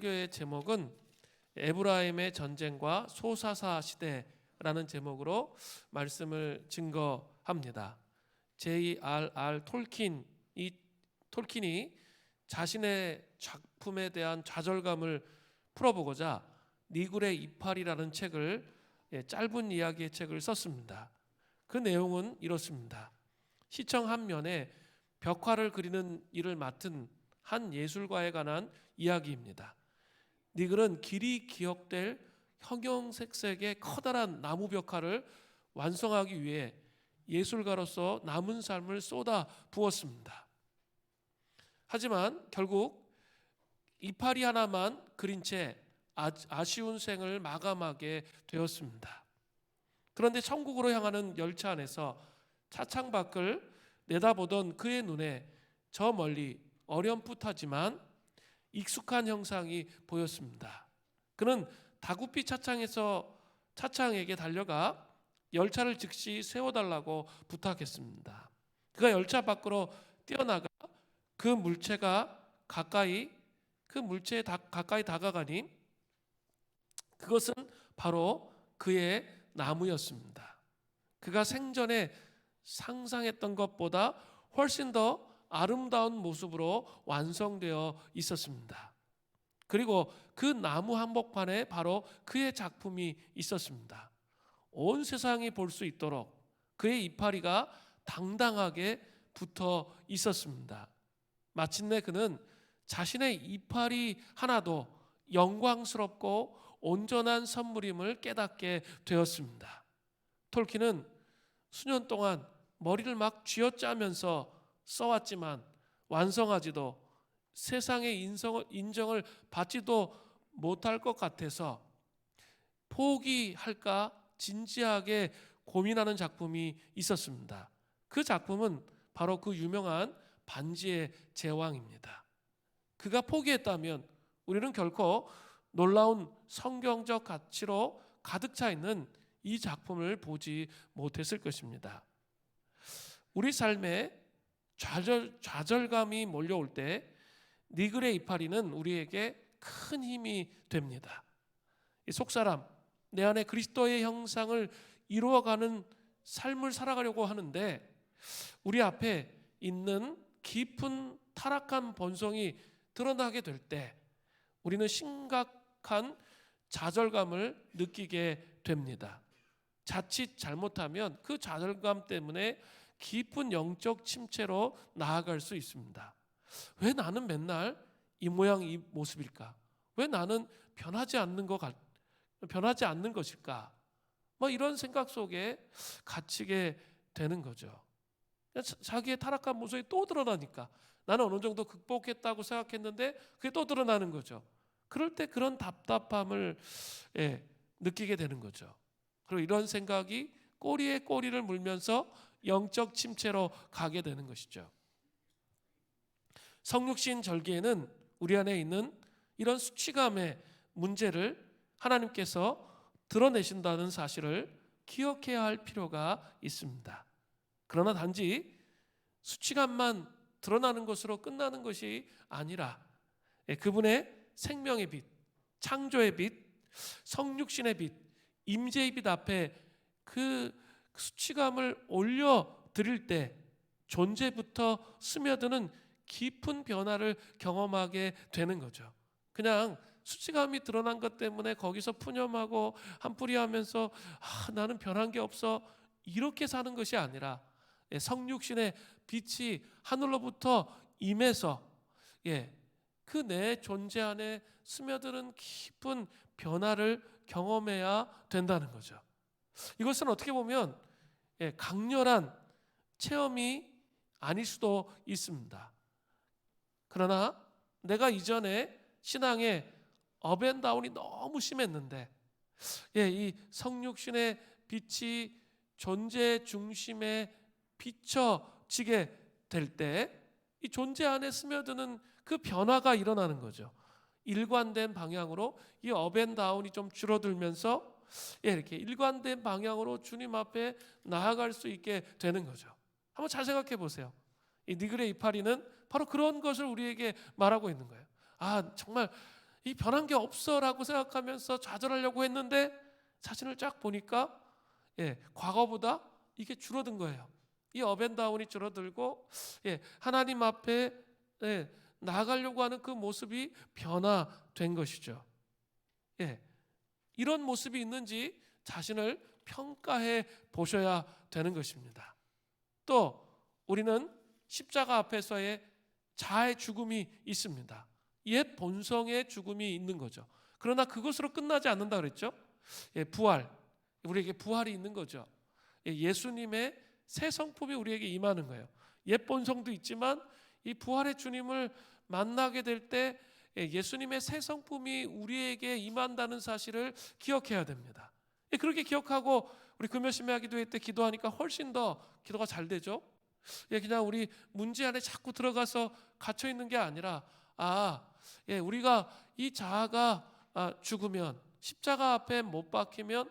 설교의 제목은 에브라임의 전쟁과 소사사 시대라는 제목으로 말씀을 증거합니다. J.R.R. 톨킨이 자신의 작품에 대한 좌절감을 풀어보고자 니굴의 이파리라는 책을, 짧은 이야기의 책을 썼습니다. 그 내용은 이렇습니다. 시청 한 면에 벽화를 그리는 일을 맡은 한 예술가에 관한 이야기입니다. 니글은 길이 기억될 형형색색의 커다란 나무 벽화를 완성하기 위해 예술가로서 남은 삶을 쏟아 부었습니다. 하지만 결국 이파리 하나만 그린 채 아쉬운 생을 마감하게 되었습니다. 그런데 천국으로 향하는 열차 안에서 차창 밖을 내다보던 그의 눈에 저 멀리 어렴풋하지만 익숙한 형상이 보였습니다. 그는 다구피 차창에게 달려가 열차를 즉시 세워달라고 부탁했습니다. 그가 열차 밖으로 뛰어나가 그 물체에 가까이 다가가니 그것은 바로 그의 나무였습니다. 그가 생전에 상상했던 것보다 훨씬 더 아름다운 모습으로 완성되어 있었습니다. 그리고 그 나무 한복판에 바로 그의 작품이 있었습니다. 온 세상이 볼 수 있도록 그의 이파리가 당당하게 붙어 있었습니다. 마침내 그는 자신의 이파리 하나도 영광스럽고 온전한 선물임을 깨닫게 되었습니다. 톨킨은 수년 동안 머리를 막 쥐어짜면서 써왔지만 완성하지도 세상의 인정을 받지도 못할 것 같아서 포기할까 진지하게 고민하는 작품이 있었습니다. 그 작품은 바로 그 유명한 반지의 제왕입니다. 그가 포기했다면 우리는 결코 놀라운 성경적 가치로 가득 차 있는 이 작품을 보지 못했을 것입니다. 우리 삶에 좌절감이 몰려올 때 니글의 이파리는 우리에게 큰 힘이 됩니다. 속사람, 내 안에 그리스도의 형상을 이루어가는 삶을 살아가려고 하는데 우리 앞에 있는 깊은 타락한 본성이 드러나게 될 때 우리는 심각한 좌절감을 느끼게 됩니다. 자칫 잘못하면 그 좌절감 때문에 깊은 영적 침체로 나아갈 수 있습니다. 왜 나는 맨날 이 모양 이 모습일까? 왜 나는 변하지 않는 것일까? 이런 생각 속에 갇히게 되는 거죠. 자기의 타락한 모습이 또 드러나니까 나는 어느 정도 극복했다고 생각했는데 그게 또 드러나는 거죠. 그럴 때 그런 답답함을 느끼게 되는 거죠. 그리고 이런 생각이 꼬리에 꼬리를 물면서 영적 침체로 가게 되는 것이죠. 성육신 절기에는 우리 안에 있는 이런 수치감의 문제를 하나님께서 드러내신다는 사실을 기억해야 할 필요가 있습니다. 그러나 단지 수치감만 드러나는 것으로 끝나는 것이 아니라 그분의 생명의 빛, 창조의 빛, 성육신의 빛, 임재의 빛 앞에 그 수치감을 올려드릴 때 존재부터 스며드는 깊은 변화를 경험하게 되는 거죠. 그냥 수치감이 드러난 것 때문에 거기서 푸념하고 한풀이하면서 나는 변한 게 없어 이렇게 사는 것이 아니라 성육신의 빛이 하늘로부터 임해서 그 내 존재 안에 스며드는 깊은 변화를 경험해야 된다는 거죠. 이것은 어떻게 보면 강렬한 체험이 아닐 수도 있습니다. 그러나 내가 이전에 신앙에 업앤다운이 너무 심했는데 이 성육신의 빛이 존재 중심에 비춰지게 될 때 이 존재 안에 스며드는 그 변화가 일어나는 거죠. 일관된 방향으로 이 업앤다운이 좀 줄어들면서 이렇게 일관된 방향으로 주님 앞에 나아갈 수 있게 되는 거죠. 한번 잘 생각해 보세요. 이 니글의 이파리는 바로 그런 것을 우리에게 말하고 있는 거예요. 정말 이 변한 게 없어라고 생각하면서 좌절하려고 했는데 자신을 쫙 보니까 과거보다 이게 줄어든 거예요. 이 업앤다운이 줄어들고 하나님 앞에 나아가려고 하는 그 모습이 변화된 것이죠. 이런 모습이 있는지 자신을 평가해 보셔야 되는 것입니다. 또 우리는 십자가 앞에서의 자아의 죽음이 있습니다. 옛 본성의 죽음이 있는 거죠. 그러나 그것으로 끝나지 않는다 그랬죠. 부활, 우리에게 부활이 있는 거죠. 예수님의 새 성품이 우리에게 임하는 거예요. 옛 본성도 있지만 이 부활의 주님을 만나게 될 때 예수님의 새 성품이 우리에게 임한다는 사실을 기억해야 됩니다. 그렇게 기억하고 우리 금요심야 기도회 때 기도하니까 훨씬 더 기도가 잘 되죠. 그냥 우리 문제 안에 자꾸 들어가서 갇혀 있는 게 아니라 우리가 이 자아가 죽으면 십자가 앞에 못 박히면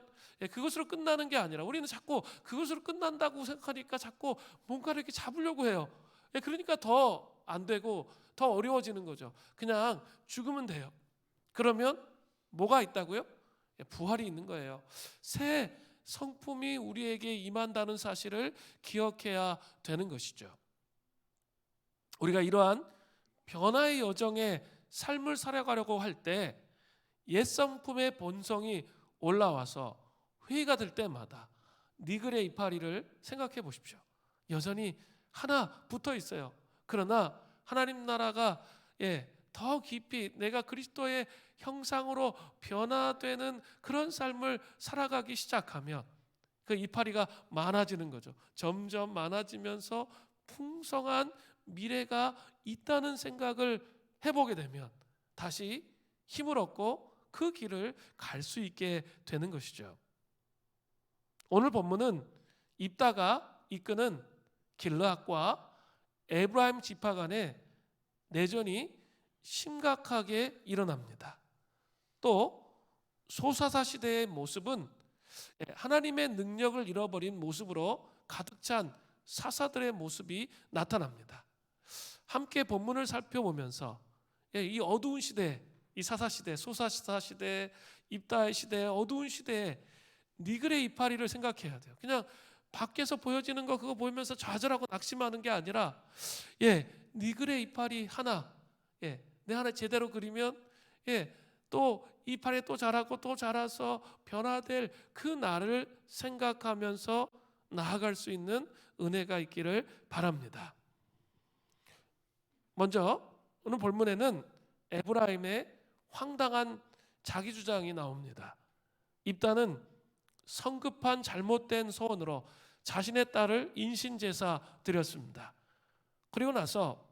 그것으로 끝나는 게 아니라 우리는 자꾸 그것으로 끝난다고 생각하니까 자꾸 뭔가를 이렇게 잡으려고 해요. 그러니까 더 안 되고 더 어려워지는 거죠. 그냥 죽으면 돼요. 그러면 뭐가 있다고요? 부활이 있는 거예요. 새 성품이 우리에게 임한다는 사실을 기억해야 되는 것이죠. 우리가 이러한 변화의 여정에 삶을 살아가려고 할 때 옛 성품의 본성이 올라와서 회의가 될 때마다 니글의 이파리를 생각해 보십시오. 여전히 하나 붙어 있어요. 그러나 하나님 나라가 더 깊이 내가 그리스도의 형상으로 변화되는 그런 삶을 살아가기 시작하면 그 이파리가 많아지는 거죠. 점점 많아지면서 풍성한 미래가 있다는 생각을 해보게 되면 다시 힘을 얻고 그 길을 갈 수 있게 되는 것이죠. 오늘 본문은 입다가 이끄는 길르앗과 에브라임 지파 간의 내전이 심각하게 일어납니다. 또 소사사 시대의 모습은 하나님의 능력을 잃어버린 모습으로 가득 찬 사사들의 모습이 나타납니다. 함께 본문을 살펴보면서 이 어두운 시대, 이 사사 시대, 소사사 시대, 입다의 시대, 어두운 시대에 니글의 이파리를 생각해야 돼요. 그냥 밖에서 보여지는 거 그거 보면서 좌절하고 낙심하는 게 아니라 니글의 이파리 하나 내 하나 제대로 그리면 또 이파리 또 자라고 또 자라서 변화될 그 날을 생각하면서 나아갈 수 있는 은혜가 있기를 바랍니다. 먼저 오늘 본문에는 에브라임의 황당한 자기주장이 나옵니다. 입다는 성급한 잘못된 소원으로 자신의 딸을 인신제사 드렸습니다. 그리고 나서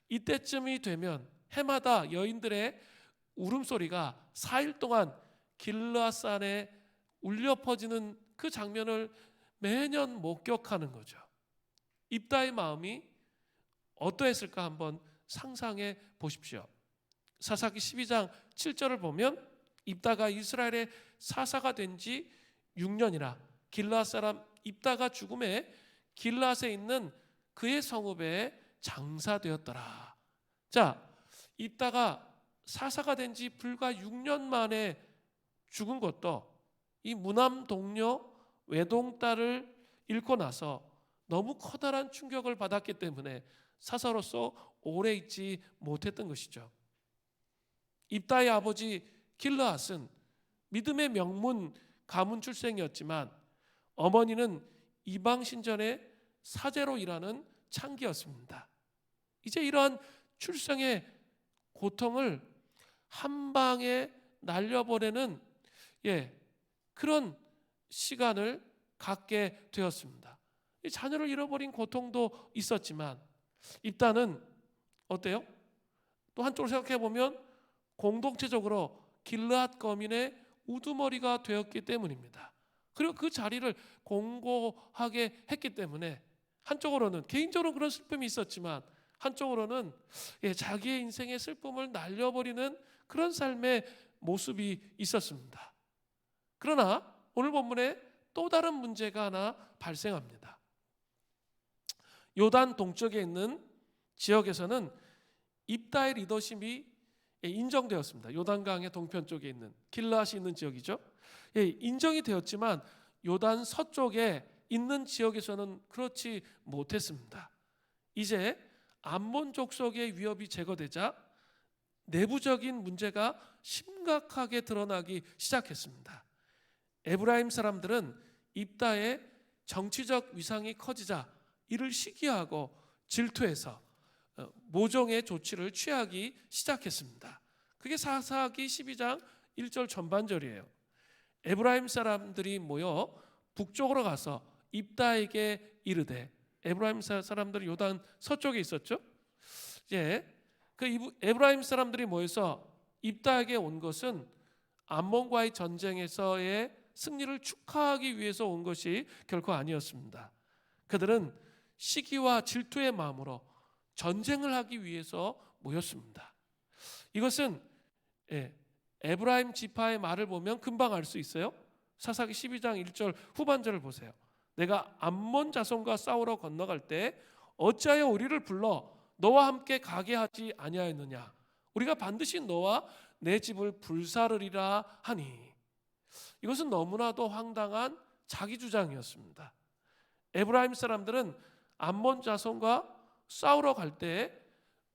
이때쯤이 되면 해마다 여인들의 울음소리가 4일 동안 길르앗산에 울려 퍼지는 그 장면을 매년 목격하는 거죠. 입다의 마음이 어떠했을까 한번 상상해 보십시오. 사사기 12장 7절을 보면 입다가 이스라엘의 사사가 된 지 6년이라 길르앗 사람 입다가 죽음에 길르앗에 있는 그의 성읍에 장사되었더라. 자, 입다가 사사가 된 지 불과 6년 만에 죽은 것도 이 무남 동료 외동딸을 잃고 나서 너무 커다란 충격을 받았기 때문에 사사로서 오래 있지 못했던 것이죠. 입다의 아버지 길르앗은 믿음의 명문 가문 출생이었지만 어머니는 이방 신전의 사제로 일하는 창기였습니다. 이제 이러한 출생의 고통을 한 방에 날려버리는 그런 시간을 갖게 되었습니다. 자녀를 잃어버린 고통도 있었지만 입다는 어때요? 또 한쪽으로 생각해 보면 공동체적으로 길르앗 거민의 우두머리가 되었기 때문입니다. 그리고 그 자리를 공고하게 했기 때문에 한쪽으로는 개인적으로 그런 슬픔이 있었지만 한쪽으로는 자기의 인생의 슬픔을 날려버리는 그런 삶의 모습이 있었습니다. 그러나 오늘 본문에 또 다른 문제가 하나 발생합니다. 요단 동쪽에 있는 지역에서는 입다의 리더십이 인정되었습니다. 요단강의 동편 쪽에 있는 길르앗이 있는 지역이죠. 인정이 되었지만 요단 서쪽에 있는 지역에서는 그렇지 못했습니다. 이제 암몬 족속의 위협이 제거되자 내부적인 문제가 심각하게 드러나기 시작했습니다. 에브라임 사람들은 입다의 정치적 위상이 커지자 이를 시기하고 질투해서 모종의 조치를 취하기 시작했습니다. 그게 사사기 12장 1절 전반절이에요. 에브라임 사람들이 모여 북쪽으로 가서 입다에게 이르되, 에브라임 사람들은 요단 서쪽에 있었죠. 그 에브라임 사람들이 모여서 입다에게 온 것은 암몬과의 전쟁에서의 승리를 축하하기 위해서 온 것이 결코 아니었습니다. 그들은 시기와 질투의 마음으로 전쟁을 하기 위해서 모였습니다. 이것은 에브라임 지파의 말을 보면 금방 알 수 있어요. 사사기 12장 1절 후반절을 보세요. 내가 암몬 자손과 싸우러 건너갈 때 어찌하여 우리를 불러 너와 함께 가게 하지 아니하였느냐. 우리가 반드시 너와 내 집을 불사르리라 하니. 이것은 너무나도 황당한 자기 주장이었습니다. 에브라임 사람들은 암몬 자손과 싸우러 갈 때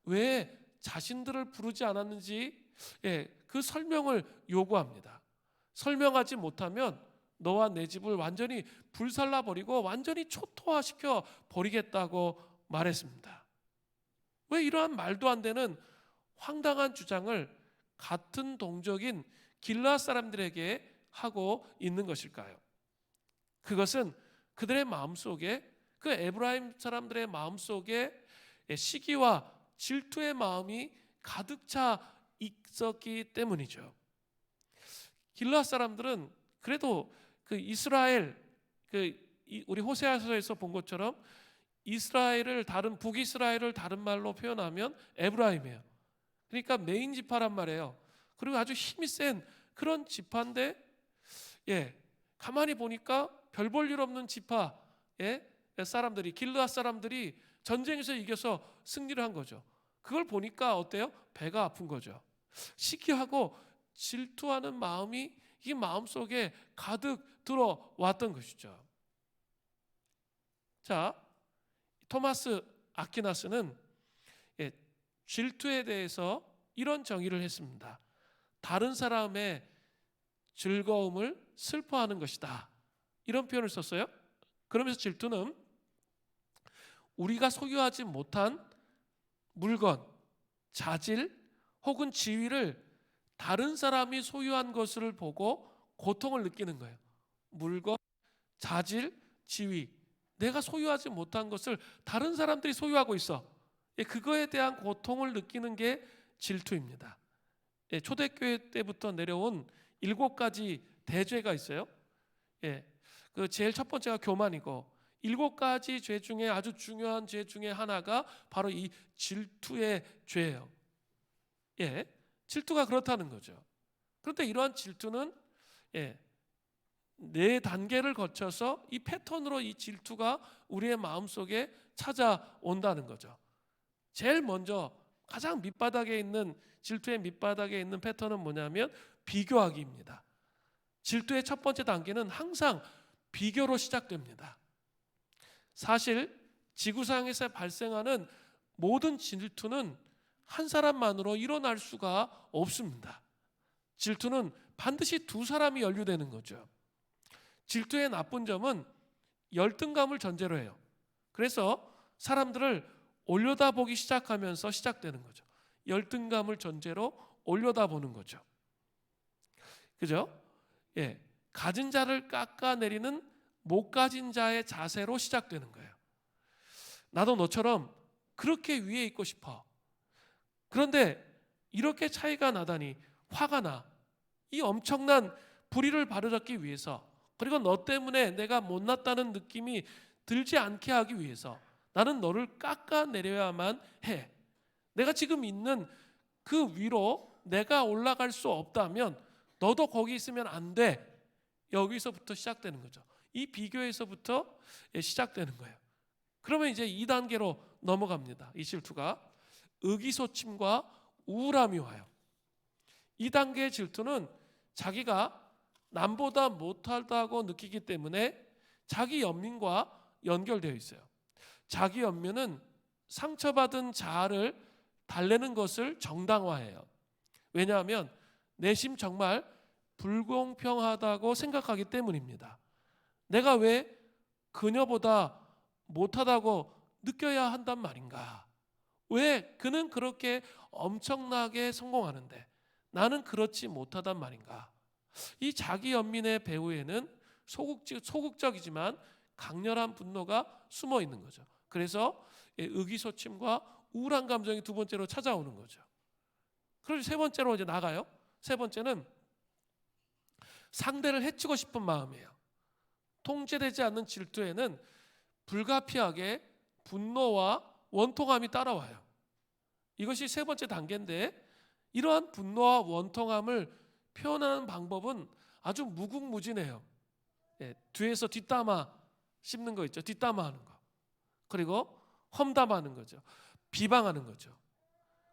왜 자신들을 부르지 않았는지 그 설명을 요구합니다. 설명하지 못하면 너와 내 집을 완전히 불살라 버리고 완전히 초토화시켜 버리겠다고 말했습니다. 왜 이러한 말도 안 되는 황당한 주장을 같은 동족인 길르앗 사람들에게 하고 있는 것일까요? 그것은 그들의 마음속에, 그 에브라임 사람들의 마음속에 시기와 질투의 마음이 가득 차 있었기 때문이죠. 길르앗 사람들은 그래도 그 이스라엘, 우리 호세아서에서 본 것처럼 이스라엘을 북이스라엘을 다른 말로 표현하면 에브라임이에요. 그러니까 메인 지파란 말이에요. 그리고 아주 힘이 센 그런 지파인데, 가만히 보니까 별 볼 일 없는 지파, 사람들이, 길르앗 사람들이 전쟁에서 이겨서 승리를 한 거죠. 그걸 보니까 어때요? 배가 아픈 거죠. 시기하고 질투하는 마음이 이 마음속에 가득 들어왔던 것이죠. 자, 토마스 아퀴나스는 질투에 대해서 이런 정의를 했습니다. 다른 사람의 즐거움을 슬퍼하는 것이다. 이런 표현을 썼어요. 그러면서 질투는 우리가 소유하지 못한 물건, 자질 혹은 지위를 다른 사람이 소유한 것을 보고 고통을 느끼는 거예요. 물건, 자질, 지위, 내가 소유하지 못한 것을 다른 사람들이 소유하고 있어. 그거에 대한 고통을 느끼는 게 질투입니다. 초대교회 때부터 내려온 7가지 대죄가 있어요. 그 제일 첫 번째가 교만이고, 7가지 죄 중에 아주 중요한 죄 중에 하나가 바로 이 질투의 죄예요. 질투가 그렇다는 거죠. 그런데 이러한 질투는 4단계를 거쳐서 이 패턴으로 이 질투가 우리의 마음속에 찾아온다는 거죠. 제일 먼저 가장 밑바닥에 있는, 질투의 밑바닥에 있는 패턴은 뭐냐면 비교하기입니다. 질투의 첫 번째 단계는 항상 비교로 시작됩니다. 사실 지구상에서 발생하는 모든 질투는 한 사람만으로 일어날 수가 없습니다. 질투는 반드시 2사람이 연루되는 거죠. 질투의 나쁜 점은 열등감을 전제로 해요. 그래서 사람들을 올려다보기 시작하면서 시작되는 거죠. 열등감을 전제로 올려다보는 거죠. 그죠? 가진 자를 깎아내리는 못 가진 자의 자세로 시작되는 거예요. 나도 너처럼 그렇게 위에 있고 싶어. 그런데 이렇게 차이가 나다니 화가 나. 이 엄청난 불의를 바로잡기 위해서, 그리고 너 때문에 내가 못났다는 느낌이 들지 않게 하기 위해서 나는 너를 깎아내려야만 해. 내가 지금 있는 그 위로 내가 올라갈 수 없다면 너도 거기 있으면 안 돼. 여기서부터 시작되는 거죠. 이 비교에서부터 시작되는 거예요. 그러면 이제 2단계로 넘어갑니다. 이 질투가 의기소침과 우울함이 와요. 이 단계의 질투는 자기가 남보다 못하다고 느끼기 때문에 자기 연민과 연결되어 있어요. 자기 연민은 상처받은 자아를 달래는 것을 정당화해요. 왜냐하면 내심 정말 불공평하다고 생각하기 때문입니다. 내가 왜 그녀보다 못하다고 느껴야 한단 말인가? 왜 그는 그렇게 엄청나게 성공하는데 나는 그렇지 못하단 말인가? 이 자기 연민의 배후에는 소극적이지만 강렬한 분노가 숨어 있는 거죠. 그래서 의기소침과 우울한 감정이 두 번째로 찾아오는 거죠. 그리고 세 번째로 이제 나가요. 세 번째는 상대를 해치고 싶은 마음이에요. 통제되지 않는 질투에는 불가피하게 분노와 원통함이 따라와요. 이것이 세 번째 단계인데, 이러한 분노와 원통함을 표현하는 방법은 아주 무궁무진해요. 뒤에서 뒷담화 씹는 거 있죠. 뒷담화하는 거. 그리고 험담하는 거죠. 비방하는 거죠.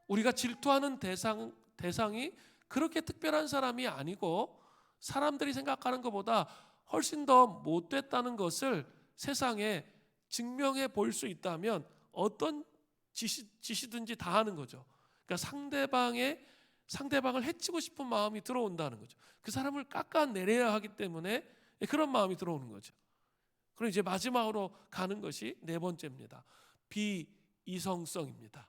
우리가 질투하는 대상이 그렇게 특별한 사람이 아니고 사람들이 생각하는 것보다 훨씬 더 못됐다는 것을 세상에 증명해 볼 수 있다면 어떤 짓이든지 다 하는 거죠. 그러니까 상대방을 해치고 싶은 마음이 들어온다는 거죠. 그 사람을 깎아내려야 하기 때문에 그런 마음이 들어오는 거죠. 그리고 이제 마지막으로 가는 것이 네 번째입니다. 비이성성입니다.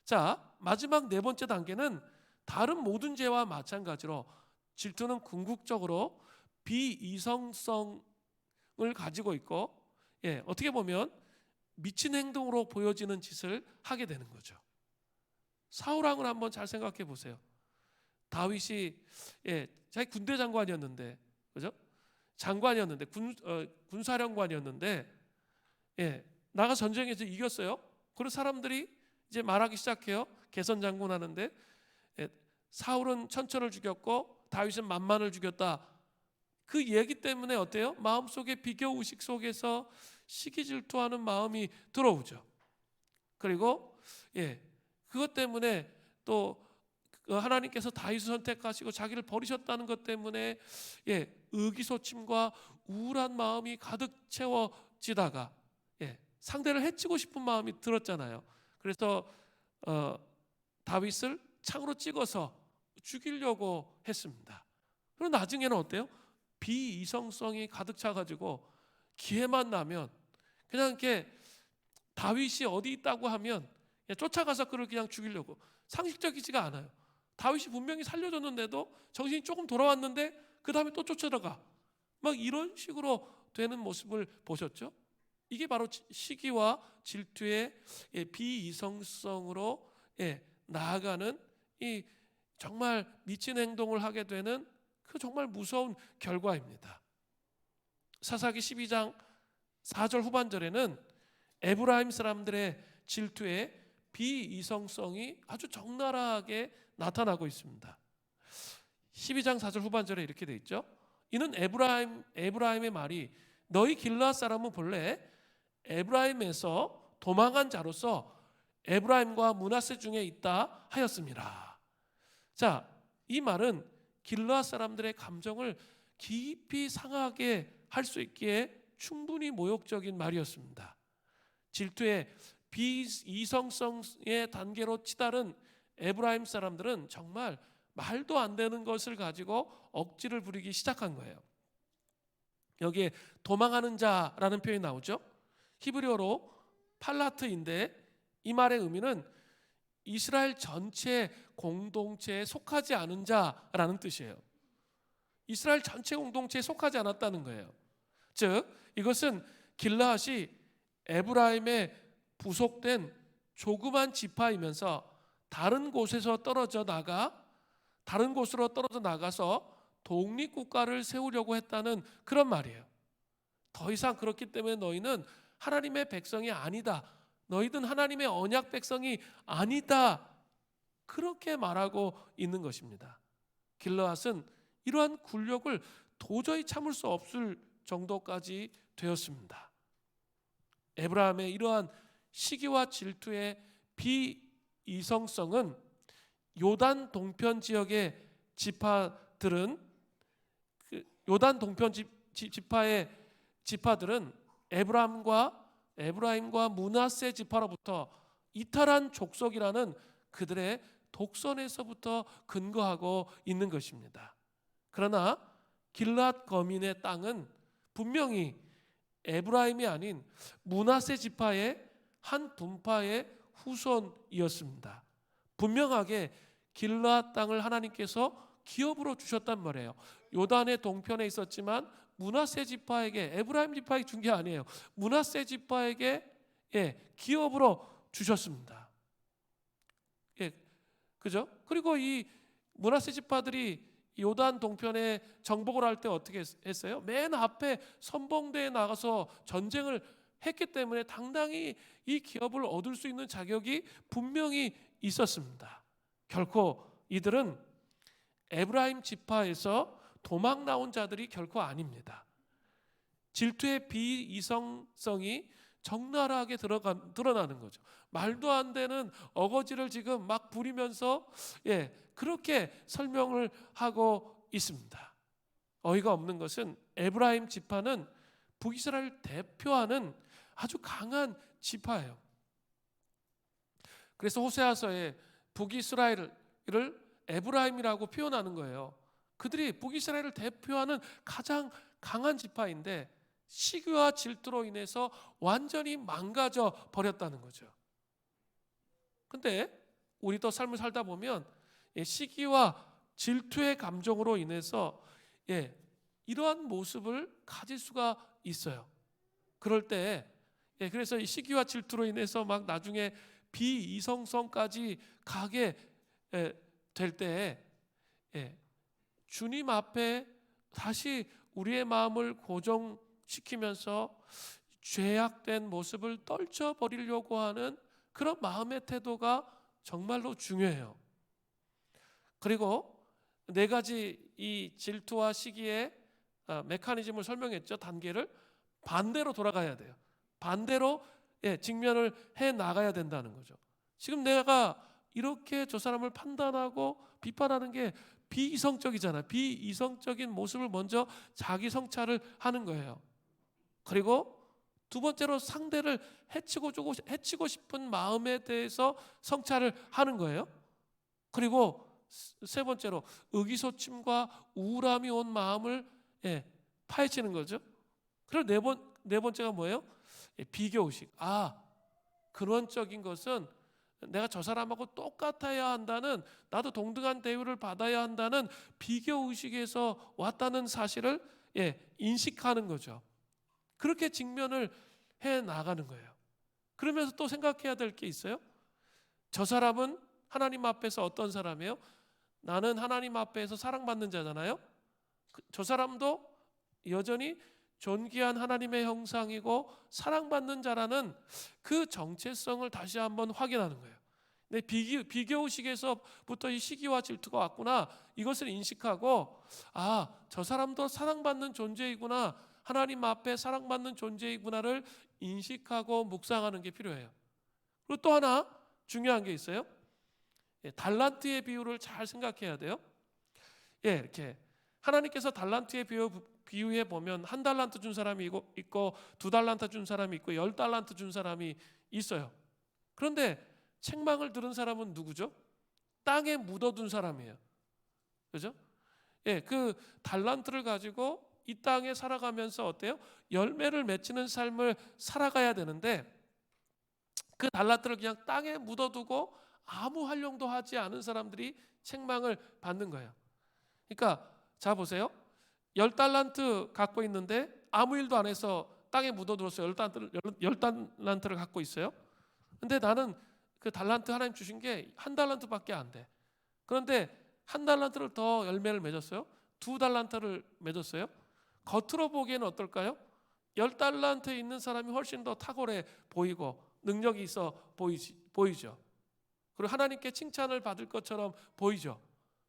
자, 마지막 네 번째 단계는 다른 모든 죄와 마찬가지로 질투는 궁극적으로 비이성성을 가지고 있고, 어떻게 보면 미친 행동으로 보여지는 짓을 하게 되는 거죠. 사울왕을 한번 잘 생각해 보세요. 다윗이 자기 군대 장관이었는데, 그죠? 장관이었는데 군사령관이었는데, 나가 전쟁에서 이겼어요. 그리고 사람들이 이제 말하기 시작해요. 개선 장군 하는데, 사울은 천천을 죽였고 다윗은 만만을 죽였다. 그 얘기 때문에 어때요? 마음속에 비교 의식 속에서 시기 질투하는 마음이 들어오죠. 그리고 그것 때문에 또 하나님께서 다윗을 선택하시고 자기를 버리셨다는 것 때문에 의기소침과 우울한 마음이 가득 채워지다가 상대를 해치고 싶은 마음이 들었잖아요. 그래서 다윗을 창으로 찍어서 죽이려고 했습니다. 그리고 나중에는 어때요? 비이성성이 가득 차가지고 기회만 나면 그냥 이렇게 다윗이 어디 있다고 하면 쫓아가서 그를 그냥 죽이려고. 상식적이지가 않아요. 다윗이 분명히 살려줬는데도 정신이 조금 돌아왔는데 그 다음에 또 쫓아가. 막 이런 식으로 되는 모습을 보셨죠? 이게 바로 시기와 질투의 비이성성으로 나아가는 이 정말 미친 행동을 하게 되는 그 정말 무서운 결과입니다. 사사기 12장 4절 후반절에는 에브라임 사람들의 질투의 비이성성이 아주 적나라하게 나타나고 있습니다. 12장 4절 후반절에 이렇게 돼 있죠. 이는 에브라임의 말이 너희 길르앗 사람은 본래 에브라임에서 도망한 자로서 에브라임과 므낫세 중에 있다 하였습니다. 자, 이 말은 길르앗 사람들의 감정을 깊이 상하게 할 수 있기에 충분히 모욕적인 말이었습니다. 질투의 비이성성의 단계로 치달은 에브라임 사람들은 정말 말도 안 되는 것을 가지고 억지를 부리기 시작한 거예요. 여기에 도망하는 자라는 표현이 나오죠. 히브리어로 팔라트인데 이 말의 의미는 이스라엘 전체 공동체에 속하지 않은 자라는 뜻이에요. 이스라엘 전체 공동체에 속하지 않았다는 거예요. 즉 이것은 길르앗이 에브라임에 부속된 조그만 지파이면서 다른 곳으로 떨어져 나가서 독립국가를 세우려고 했다는 그런 말이에요. 더 이상 그렇기 때문에 너희는 하나님의 백성이 아니다. 너희는 하나님의 언약 백성이 아니다. 그렇게 말하고 있는 것입니다. 길르앗은 이러한 굴욕을 도저히 참을 수 없을 정도까지 되었습니다. 에브라임의 이러한 시기와 질투의 비이성성은 요단 동편 지역의 지파들은 요단 동편 지파의 지파들은 에브라임과 므낫세 지파로부터 이탈한 족속이라는 그들의 독선에서부터 근거하고 있는 것입니다. 그러나 길앗 거민의 땅은 분명히 에브라임이 아닌 므낫세 지파의 한 분파의 후손이었습니다. 분명하게 길앗 땅을 하나님께서 기업으로 주셨단 말이에요. 요단의 동편에 있었지만 므낫세 지파에게, 에브라임 지파에게 준 게 아니에요. 므낫세 지파에게 기업으로 주셨습니다. 그죠? 그리고 이 므낫세 지파들이 요단 동편에 정복을 할 때 어떻게 했어요? 맨 앞에 선봉대에 나가서 전쟁을 했기 때문에 당당히 이 기업을 얻을 수 있는 자격이 분명히 있었습니다. 결코 이들은 에브라임 지파에서 도망 나온 자들이 결코 아닙니다. 질투의 비이성성이 적나라하게 드러나는 거죠. 말도 안 되는 어거지를 지금 막 부리면서 그렇게 설명을 하고 있습니다. 어이가 없는 것은 에브라임 지파는 북이스라엘을 대표하는 아주 강한 지파예요. 그래서 호세아서에 북이스라엘을 에브라임이라고 표현하는 거예요. 그들이 북이스라엘을 대표하는 가장 강한 지파인데 시기와 질투로 인해서 완전히 망가져 버렸다는 거죠. 근데 우리도 삶을 살다 보면 시기와 질투의 감정으로 인해서 이러한 모습을 가질 수가 있어요. 그럴 때 그래서 이 시기와 질투로 인해서 막 나중에 비이성성까지 가게 될 때 주님 앞에 다시 우리의 마음을 고정시키면서 죄악된 모습을 떨쳐버리려고 하는 그런 마음의 태도가 정말로 중요해요. 그리고 네 가지 이 질투와 시기의 메커니즘을 설명했죠. 단계를 반대로 돌아가야 돼요. 반대로 직면을 해 나가야 된다는 거죠. 지금 내가 이렇게 저 사람을 판단하고 비판하는 게 비이성적이잖아요. 비이성적인 모습을 먼저 자기 성찰을 하는 거예요. 그리고 두 번째로 상대를 해치고 싶은 마음에 대해서 성찰을 하는 거예요. 그리고 세 번째로 의기소침과 우울함이 온 마음을 파헤치는 거죠. 그리고 네 번째가 뭐예요? 비교의식. 근원적인 것은 내가 저 사람하고 똑같아야 한다는, 나도 동등한 대우를 받아야 한다는 비교의식에서 왔다는 사실을 인식하는 거죠. 그렇게 직면을 해 나가는 거예요. 그러면서 또 생각해야 될 게 있어요. 저 사람은 하나님 앞에서 어떤 사람이에요? 나는 하나님 앞에서 사랑받는 자잖아요. 저 사람도 여전히 존귀한 하나님의 형상이고 사랑받는 자라는 그 정체성을 다시 한번 확인하는 거예요. 내 비교의식에서부터 이 시기와 질투가 왔구나, 이것을 인식하고 저 사람도 사랑받는 존재이구나, 하나님 앞에 사랑받는 존재이구나를 인식하고 묵상하는 게 필요해요. 그리고 또 하나 중요한 게 있어요. 달란트의 비유를 잘 생각해야 돼요. 이렇게 하나님께서 달란트의 비유해 보면 한 달란트 준 사람이 있고 두 달란트 준 사람이 있고 10달란트 준 사람이 있어요. 그런데 책망을 들은 사람은 누구죠? 땅에 묻어둔 사람이에요. 그죠? 그 달란트를 가지고 이 땅에 살아가면서 어때요? 열매를 맺히는 삶을 살아가야 되는데 그 달란트를 그냥 땅에 묻어두고 아무 활용도 하지 않은 사람들이 책망을 받는 거예요. 그러니까 자 보세요. 10달란트 갖고 있는데 아무 일도 안 해서 땅에 묻어두었어요. 10달란트를 갖고 있어요. 근데 나는 그 달란트 하나님 주신 게 한 달란트밖에 안 돼. 그런데 한 달란트를 더 열매를 맺었어요. 두 달란트를 맺었어요. 겉으로 보기에는 어떨까요? 10달란트에 있는 사람이 훨씬 더 탁월해 보이고 능력이 있어 보이죠. 그리고 하나님께 칭찬을 받을 것처럼 보이죠.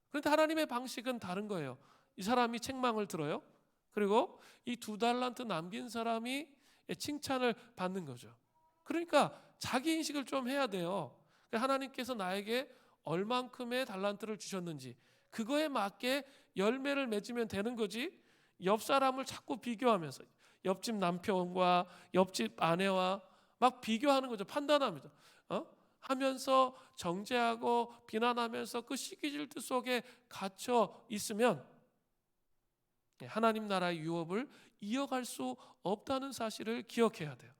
그런데 하나님의 방식은 다른 거예요. 이 사람이 책망을 들어요. 그리고 이 두 달란트 남긴 사람이 칭찬을 받는 거죠. 그러니까 자기 인식을 좀 해야 돼요. 하나님께서 나에게 얼만큼의 달란트를 주셨는지 그거에 맞게 열매를 맺으면 되는 거지, 옆 사람을 자꾸 비교하면서 옆집 남편과 옆집 아내와 막 비교하는 거죠. 판단하면서 하면서 정죄하고 비난하면서 그 시기 질투 속에 갇혀 있으면 하나님 나라의 유업을 이어갈 수 없다는 사실을 기억해야 돼요.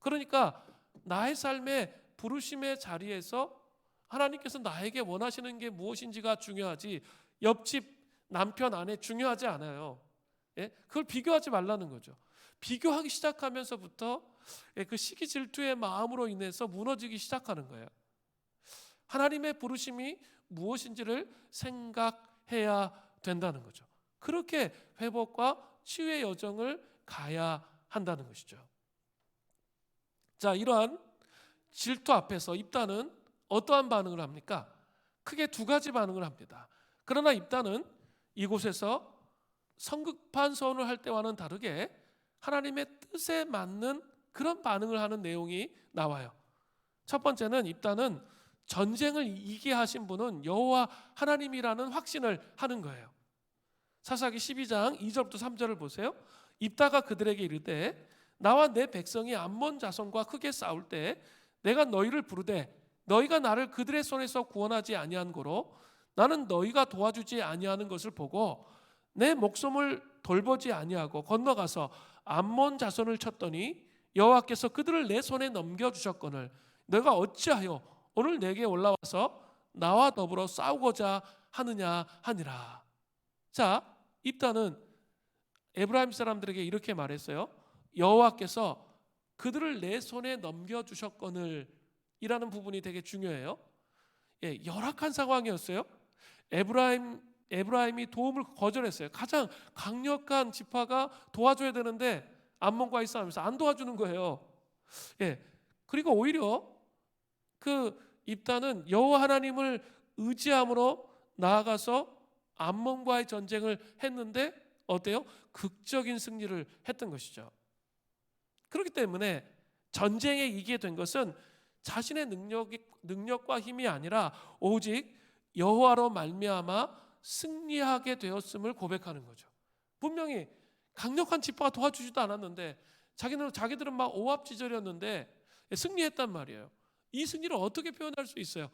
그러니까 나의 삶의 부르심의 자리에서 하나님께서 나에게 원하시는 게 무엇인지가 중요하지, 옆집 남편 아내 중요하지 않아요. 그걸 비교하지 말라는 거죠. 비교하기 시작하면서부터 그 시기 질투의 마음으로 인해서 무너지기 시작하는 거예요. 하나님의 부르심이 무엇인지를 생각해야 된다는 거죠. 그렇게 회복과 치유의 여정을 가야 한다는 것이죠. 자, 이러한 질투 앞에서 입다는 어떠한 반응을 합니까? 크게 두 가지 반응을 합니다. 그러나 입다는 이곳에서 성급한 서원을 할 때와는 다르게 하나님의 뜻에 맞는 그런 반응을 하는 내용이 나와요. 첫 번째는 입다는 전쟁을 이기게 하신 분은 여호와 하나님이라는 확신을 하는 거예요. 사사기 12장 2절부터 3절을 보세요. 입다가 그들에게 이르되 나와 내 백성이 암몬 자손과 크게 싸울 때 내가 너희를 부르되 너희가 나를 그들의 손에서 구원하지 아니한 고로 나는 너희가 도와주지 아니하는 것을 보고 내 목숨을 돌보지 아니하고 건너가서 암몬 자손을 쳤더니 여호와께서 그들을 내 손에 넘겨주셨거늘 너희가 어찌하여 오늘 내게 올라와서 나와 더불어 싸우고자 하느냐 하니라. 자, 입다는 에브라임 사람들에게 이렇게 말했어요. 여호와께서 그들을 내 손에 넘겨주셨거늘 이라는 부분이 되게 중요해요. 열악한 상황이었어요. 에브라임이 도움을 거절했어요. 가장 강력한 지파가 도와줘야 되는데 암몬과의 싸움에서 안 도와주는 거예요. 그리고 오히려 그 입다는 여호와 하나님을 의지함으로 나아가서 암몬과의 전쟁을 했는데 어때요? 극적인 승리를 했던 것이죠. 그렇기 때문에 전쟁에 이기게 된 것은 자신의 능력과 힘이 아니라 오직 여호와로 말미암아 승리하게 되었음을 고백하는 거죠. 분명히 강력한 지파가 도와주지도 않았는데 자기들은 막 오합지졸이었는데 승리했단 말이에요. 이 승리를 어떻게 표현할 수 있어요?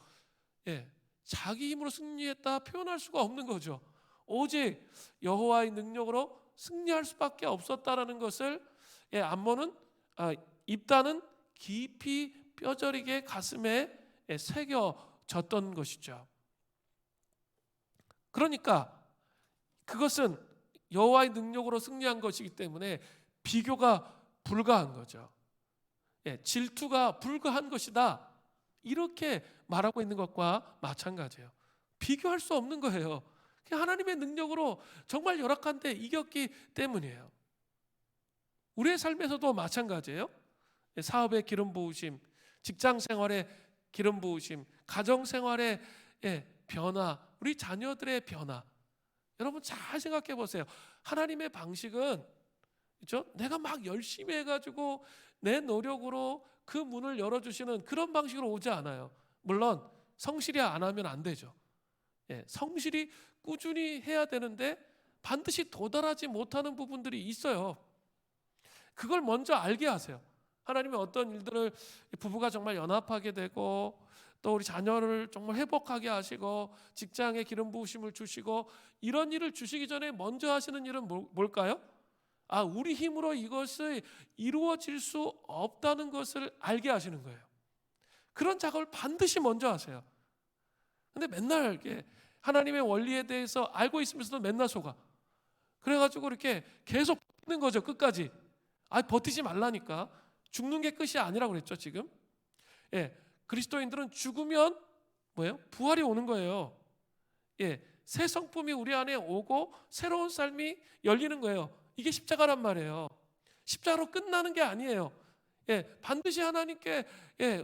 자기 힘으로 승리했다 표현할 수가 없는 거죠. 오직 여호와의 능력으로 승리할 수밖에 없었다라는 것을 입다는 깊이 뼈저리게 가슴에 새겨졌던 것이죠. 그러니까 그것은 여호와의 능력으로 승리한 것이기 때문에 비교가 불가한 거죠. 질투가 불가한 것이다. 이렇게 말하고 있는 것과 마찬가지예요. 비교할 수 없는 거예요. 하나님의 능력으로 정말 열악한데 이겼기 때문이에요. 우리의 삶에서도 마찬가지예요. 사업의 기름 부으심, 직장 생활의 기름 부으심, 가정 생활의 변화, 우리 자녀들의 변화. 여러분 잘 생각해 보세요. 하나님의 방식은 그렇죠? 내가 막 열심히 해가지고 내 노력으로 그 문을 열어주시는 그런 방식으로 오지 않아요. 물론 성실히 안 하면 안 되죠. 성실히 꾸준히 해야 되는데 반드시 도달하지 못하는 부분들이 있어요. 그걸 먼저 알게 하세요. 하나님의 어떤 일들을 부부가 정말 연합하게 되고 또 우리 자녀를 정말 회복하게 하시고 직장에 기름 부으심을 주시고 이런 일을 주시기 전에 먼저 하시는 일은 뭘까요? 우리 힘으로 이것이 이루어질 수 없다는 것을 알게 하시는 거예요. 그런 작업을 반드시 먼저 하세요. 근데 맨날 이렇게 하나님의 원리에 대해서 알고 있으면서도 맨날 속아. 그래가지고 이렇게 계속 버티는 거죠. 끝까지. 버티지 말라니까. 죽는 게 끝이 아니라고 그랬죠 지금. 그리스도인들은 죽으면 뭐예요? 부활이 오는 거예요. 새 성품이 우리 안에 오고 새로운 삶이 열리는 거예요. 이게 십자가란 말이에요. 십자가로 끝나는 게 아니에요. 반드시 하나님께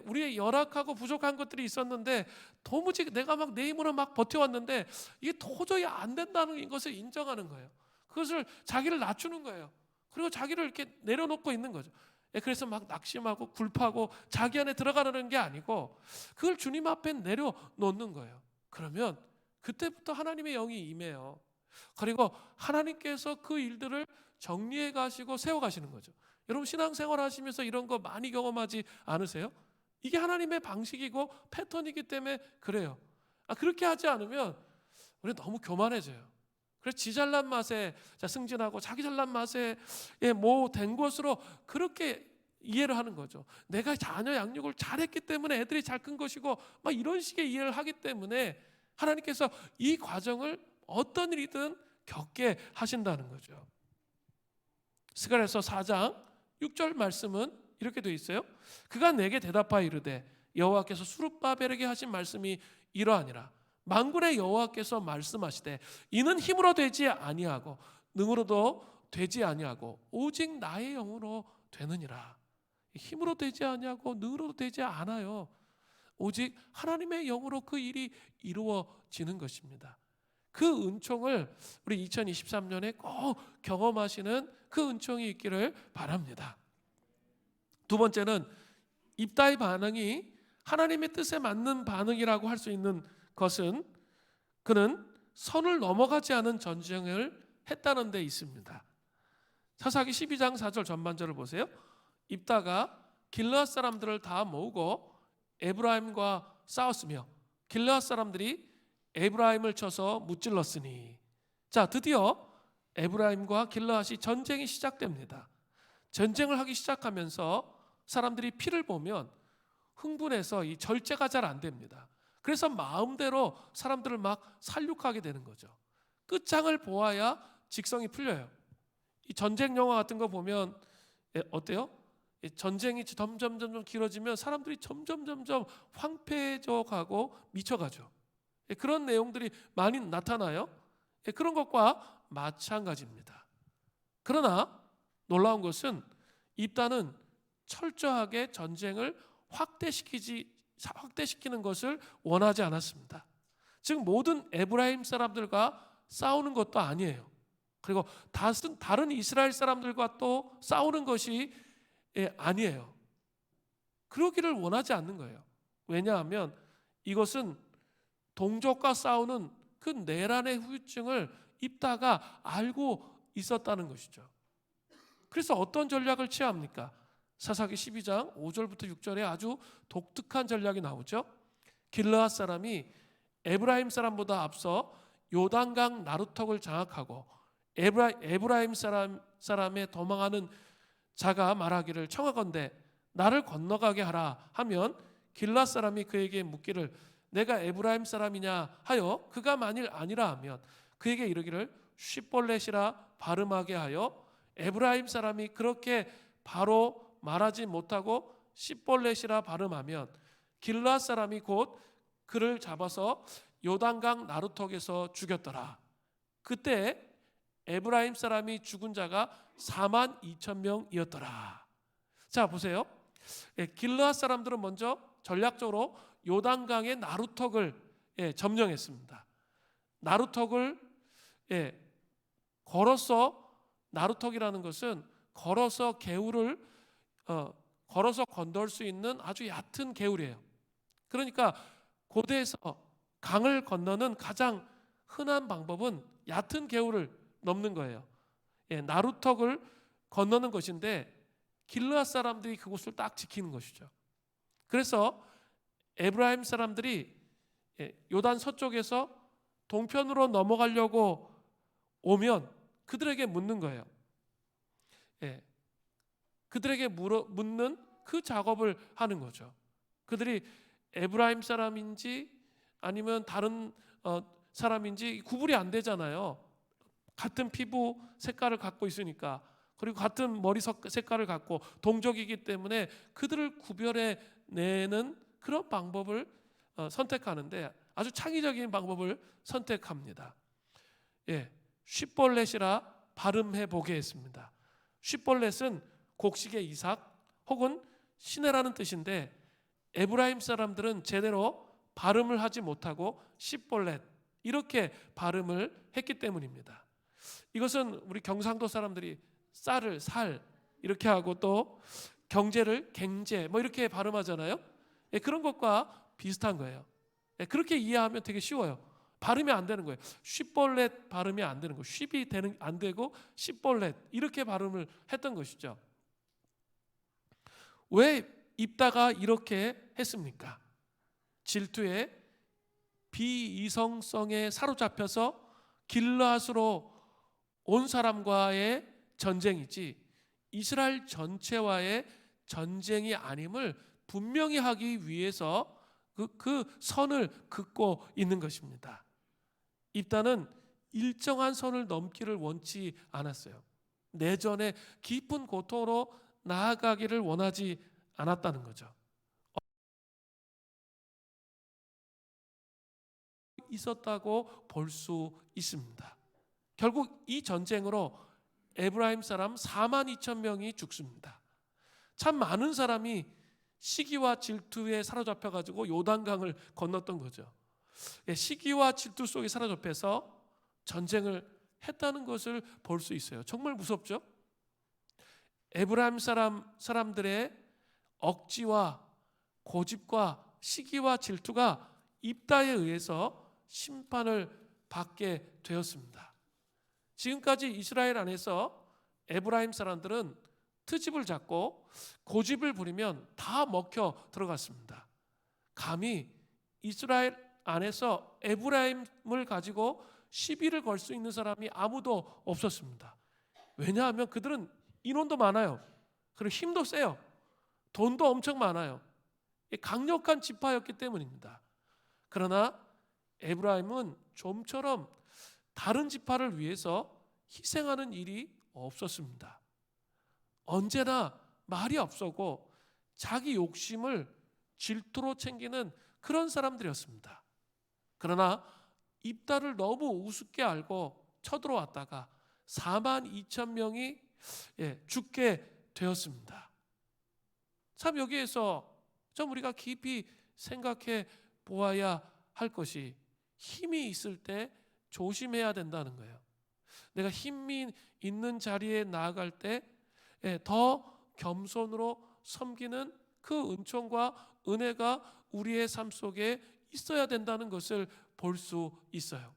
우리의 열악하고 부족한 것들이 있었는데 도무지 내가 막 내 힘으로 막 버텨왔는데 이게 도저히 안 된다는 것을 인정하는 거예요. 그것을 자기를 낮추는 거예요. 그리고 자기를 이렇게 내려놓고 있는 거죠. 그래서 막 낙심하고 굴파고 자기 안에 들어가려는 게 아니고 그걸 주님 앞에 내려놓는 거예요. 그러면 그때부터 하나님의 영이 임해요. 그리고 하나님께서 그 일들을 정리해 가시고 세워 가시는 거죠. 여러분 신앙생활 하시면서 이런 거 많이 경험하지 않으세요? 이게 하나님의 방식이고 패턴이기 때문에 그래요. 그렇게 하지 않으면 우리 너무 교만해져요. 그래서 지 잘난 맛에 승진하고 자기 잘난 맛에 뭐 된 것으로 그렇게 이해를 하는 거죠. 내가 자녀 양육을 잘했기 때문에 애들이 잘 큰 것이고 막 이런 식의 이해를 하기 때문에 하나님께서 이 과정을 어떤 일이든 겪게 하신다는 거죠. 스가랴서 4장 6절 말씀은 이렇게 되어 있어요. 그가 내게 대답하여 이르되 여호와께서 수룹바벨에게 하신 말씀이 이러하니라. 만군의 여호와께서 말씀하시되 이는 힘으로 되지 아니하고 능으로도 되지 아니하고 오직 나의 영으로 되느니라. 힘으로 되지 아니하고 능으로도 되지 않아요. 오직 하나님의 영으로 그 일이 이루어지는 것입니다. 그 은총을 우리 2023년에 꼭 경험하시는 그 은총이 있기를 바랍니다. 두 번째는 입다의 반응이 하나님의 뜻에 맞는 반응이라고 할 수 있는 것은 그는 선을 넘어가지 않은 전쟁을 했다는 데 있습니다. 사사기 12장 4절 전반절을 보세요. 입다가 길르앗 사람들을 다 모으고 에브라임과 싸웠으며 길르앗 사람들이 에브라임을 쳐서 무찔렀으니. 자, 드디어 에브라임과 길르앗이 전쟁이 시작됩니다. 전쟁을 하기 시작하면서 사람들이 피를 보면 흥분해서 이 절제가 잘 안 됩니다. 그래서 마음대로 사람들을 막 살육하게 되는 거죠. 끝장을 보아야 직성이 풀려요. 이 전쟁 영화 같은 거 보면 어때요? 전쟁이 점점 길어지면 사람들이 점점 황폐해져 가고 미쳐가죠. 그런 내용들이 많이 나타나요. 그런 것과 마찬가지입니다. 그러나 놀라운 것은 입다는 철저하게 전쟁을 확대시키는 것을 원하지 않았습니다. 즉 모든 에브라임 사람들과 싸우는 것도 아니에요. 그리고 다른 이스라엘 사람들과 또 싸우는 것이 아니에요. 그러기를 원하지 않는 거예요. 왜냐하면 이것은 동족과 싸우는 그 내란의 후유증을 입다가 알고 있었다는 것이죠. 그래서 어떤 전략을 취합니까? 사사기 12장 5절부터 6절에 아주 독특한 전략이 나오죠. 길르앗 사람이 에브라임 사람보다 앞서 요단강 나루턱을 장악하고 에브라임 사람의 도망하는 자가 말하기를 청하건대 나를 건너가게 하라 하면 길르앗 사람이 그에게 묻기를 내가 에브라임 사람이냐 하여 그가 만일 아니라 하면 그에게 이르기를 쉿볼렛이라 발음하게 하여 에브라임 사람이 그렇게 바로 말하지 못하고 쉿볼렛이라 발음하면 길르앗 사람이 곧 그를 잡아서 요단강 나루턱에서 죽였더라. 그때 에브라임 사람이 죽은 자가 4만 2천 명이었더라. 자 보세요. 길르앗 사람들은 먼저 전략적으로 요단강의 나루턱을 점령했습니다. 나루턱을 걸어서 나루턱이라는 것은 걸어서 개울을 걸어서 건널 수 있는 아주 얕은 개울이에요. 그러니까 고대에서 강을 건너는 가장 흔한 방법은 얕은 개울을 넘는 거예요. 나루턱을 건너는 것인데 길르앗 사람들이 그곳을 딱 지키는 것이죠. 그래서 에브라임 사람들이 요단 서쪽에서 동편으로 넘어가려고 오면 그들에게 묻는 거예요. 그들에게 묻는 그 작업을 하는 거죠. 그들이 에브라임 사람인지 아니면 다른 사람인지 구분이 안 되잖아요. 같은 피부 색깔을 갖고 있으니까, 그리고 같은 머리 색깔을 갖고 동족이기 때문에 그들을 구별해 내는 그런 방법을 선택하는데 아주 창의적인 방법을 선택합니다. 쉿볼렛이라 발음해 보게 했습니다. 쉿볼렛은 곡식의 이삭 혹은 시내라는 뜻인데 에브라임 사람들은 제대로 발음을 하지 못하고 쉿볼렛 이렇게 발음을 했기 때문입니다. 이것은 우리 경상도 사람들이 쌀을 살 이렇게 하고 또 경제를 갱제 뭐 이렇게 발음하잖아요. 그런 것과 비슷한 거예요. 그렇게 이해하면 되게 쉬워요. 발음이 안 되는 거예요. 쉽볼렛 발음이 안 되는 거예요. 쉽이 안 되고 쉽볼렛 이렇게 발음을 했던 것이죠. 왜 입다가 이렇게 했습니까? 질투에 비이성성에 사로잡혀서 길르앗으로 온 사람과의 전쟁이지 이스라엘 전체와의 전쟁이 아님을 분명히 하기 위해서 그 선을 긋고 있는 것입니다. 입다는 일정한 선을 넘기를 원치 않았어요. 내전의 깊은 고통으로 나아가기를 원하지 않았다는 거죠. 있었다고 볼 수 있습니다. 결국 이 전쟁으로 에브라임 사람 4만 2천 명이 죽습니다. 참 많은 사람이 시기와 질투에 사로잡혀 가지고 요단강을 건넜던 거죠. 시기와 질투 속에 사로잡혀서 전쟁을 했다는 것을 볼 수 있어요. 정말 무섭죠? 에브라임 사람들의 억지와 고집과 시기와 질투가 입다에 의해서 심판을 받게 되었습니다. 지금까지 이스라엘 안에서 에브라임 사람들은 트집을 잡고 고집을 부리면 다 먹혀 들어갔습니다. 감히 이스라엘 안에서 에브라임을 가지고 시비를 걸 수 있는 사람이 아무도 없었습니다. 왜냐하면 그들은 인원도 많아요. 그리고 힘도 세요. 돈도 엄청 많아요. 강력한 지파였기 때문입니다. 그러나 에브라임은 좀처럼 다른 지파를 위해서 희생하는 일이 없었습니다. 언제나 말이 없었고 자기 욕심을 질투로 챙기는 그런 사람들이었습니다. 그러나 입다를 너무 우습게 알고 쳐들어왔다가 4만 2천 명이 죽게 되었습니다. 참 여기에서 좀 우리가 깊이 생각해 보아야 할 것이 힘이 있을 때 조심해야 된다는 거예요. 내가 힘이 있는 자리에 나아갈 때 더 겸손으로 섬기는 그 은총과 은혜가 우리의 삶 속에 있어야 된다는 것을 볼 수 있어요.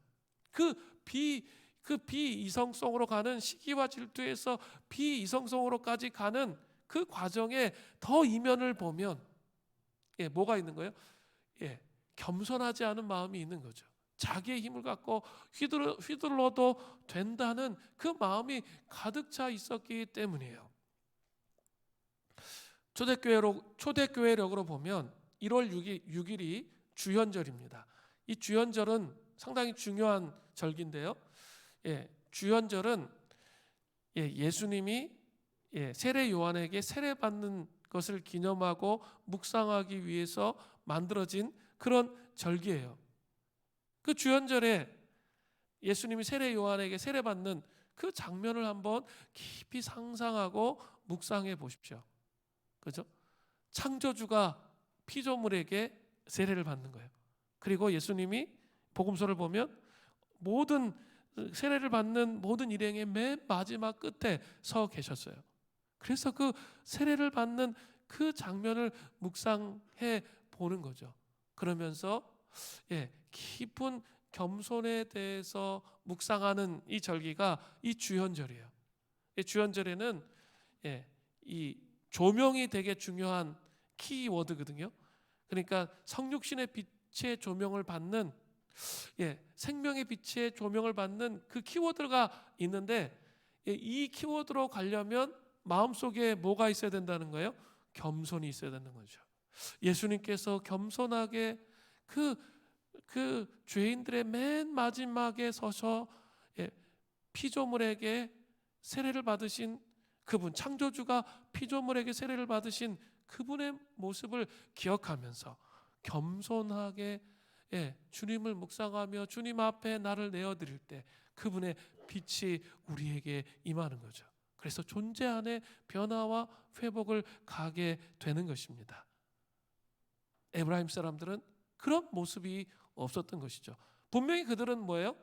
그 비이성성으로 가는 시기와 질투에서 비이성성으로까지 가는 그 과정에 더 이면을 보면 뭐가 있는 거예요? 겸손하지 않은 마음이 있는 거죠. 자기의 힘을 갖고 휘둘러도 된다는 그 마음이 가득 차 있었기 때문이에요. 초대교회력으로 보면 1월 6일이 주현절입니다. 이 주현절은 상당히 중요한 절기인데요. 주현절은 예수님이 세례 요한에게 세례받는 것을 기념하고 묵상하기 위해서 만들어진 그런 절기예요. 그 주현절에 예수님이 세례 요한에게 세례받는 그 장면을 한번 깊이 상상하고 묵상해 보십시오. 그죠? 창조주가 피조물에게 세례를 받는 거예요. 그리고 예수님이 복음서를 보면 모든 세례를 받는 모든 일행의 맨 마지막 끝에 서 계셨어요. 그래서 그 세례를 받는 그 장면을 묵상해 보는 거죠. 그러면서 깊은 겸손에 대해서 묵상하는 이 절기가 이 주현절이에요. 이 주현절에는 이 조명이 되게 중요한 키워드거든요. 그러니까 성육신의 빛의 조명을 받는 생명의 빛의 조명을 받는 그 키워드가 있는데 이 키워드로 가려면 마음속에 뭐가 있어야 된다는 거예요? 겸손이 있어야 되는 거죠. 예수님께서 겸손하게 그 죄인들의 맨 마지막에 서서 피조물에게 세례를 받으신 그분, 창조주가 피조물에게 세례를 받으신 그분의 모습을 기억하면서 겸손하게 주님을 묵상하며 주님 앞에 나를 내어드릴 때 그분의 빛이 우리에게 임하는 거죠. 그래서 존재 안에 변화와 회복을 가게 되는 것입니다. 에브라임 사람들은 그런 모습이 없었던 것이죠. 분명히 그들은 뭐예요?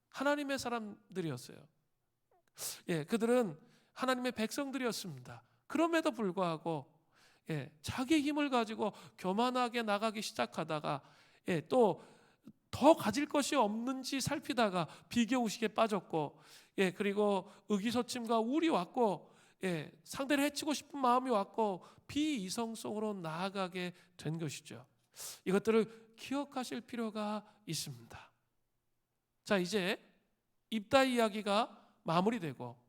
하나님의 사람들이었어요. 그들은 하나님의 백성들이었습니다. 그럼에도 불구하고 자기 힘을 가지고 교만하게 나가기 시작하다가 또 더 가질 것이 없는지 살피다가 비교의식에 빠졌고, 그리고 의기소침과 우울이 왔고, 상대를 해치고 싶은 마음이 왔고 비이성적으로 나아가게 된 것이죠. 이것들을 기억하실 필요가 있습니다. 자, 이제 입다 이야기가 마무리되고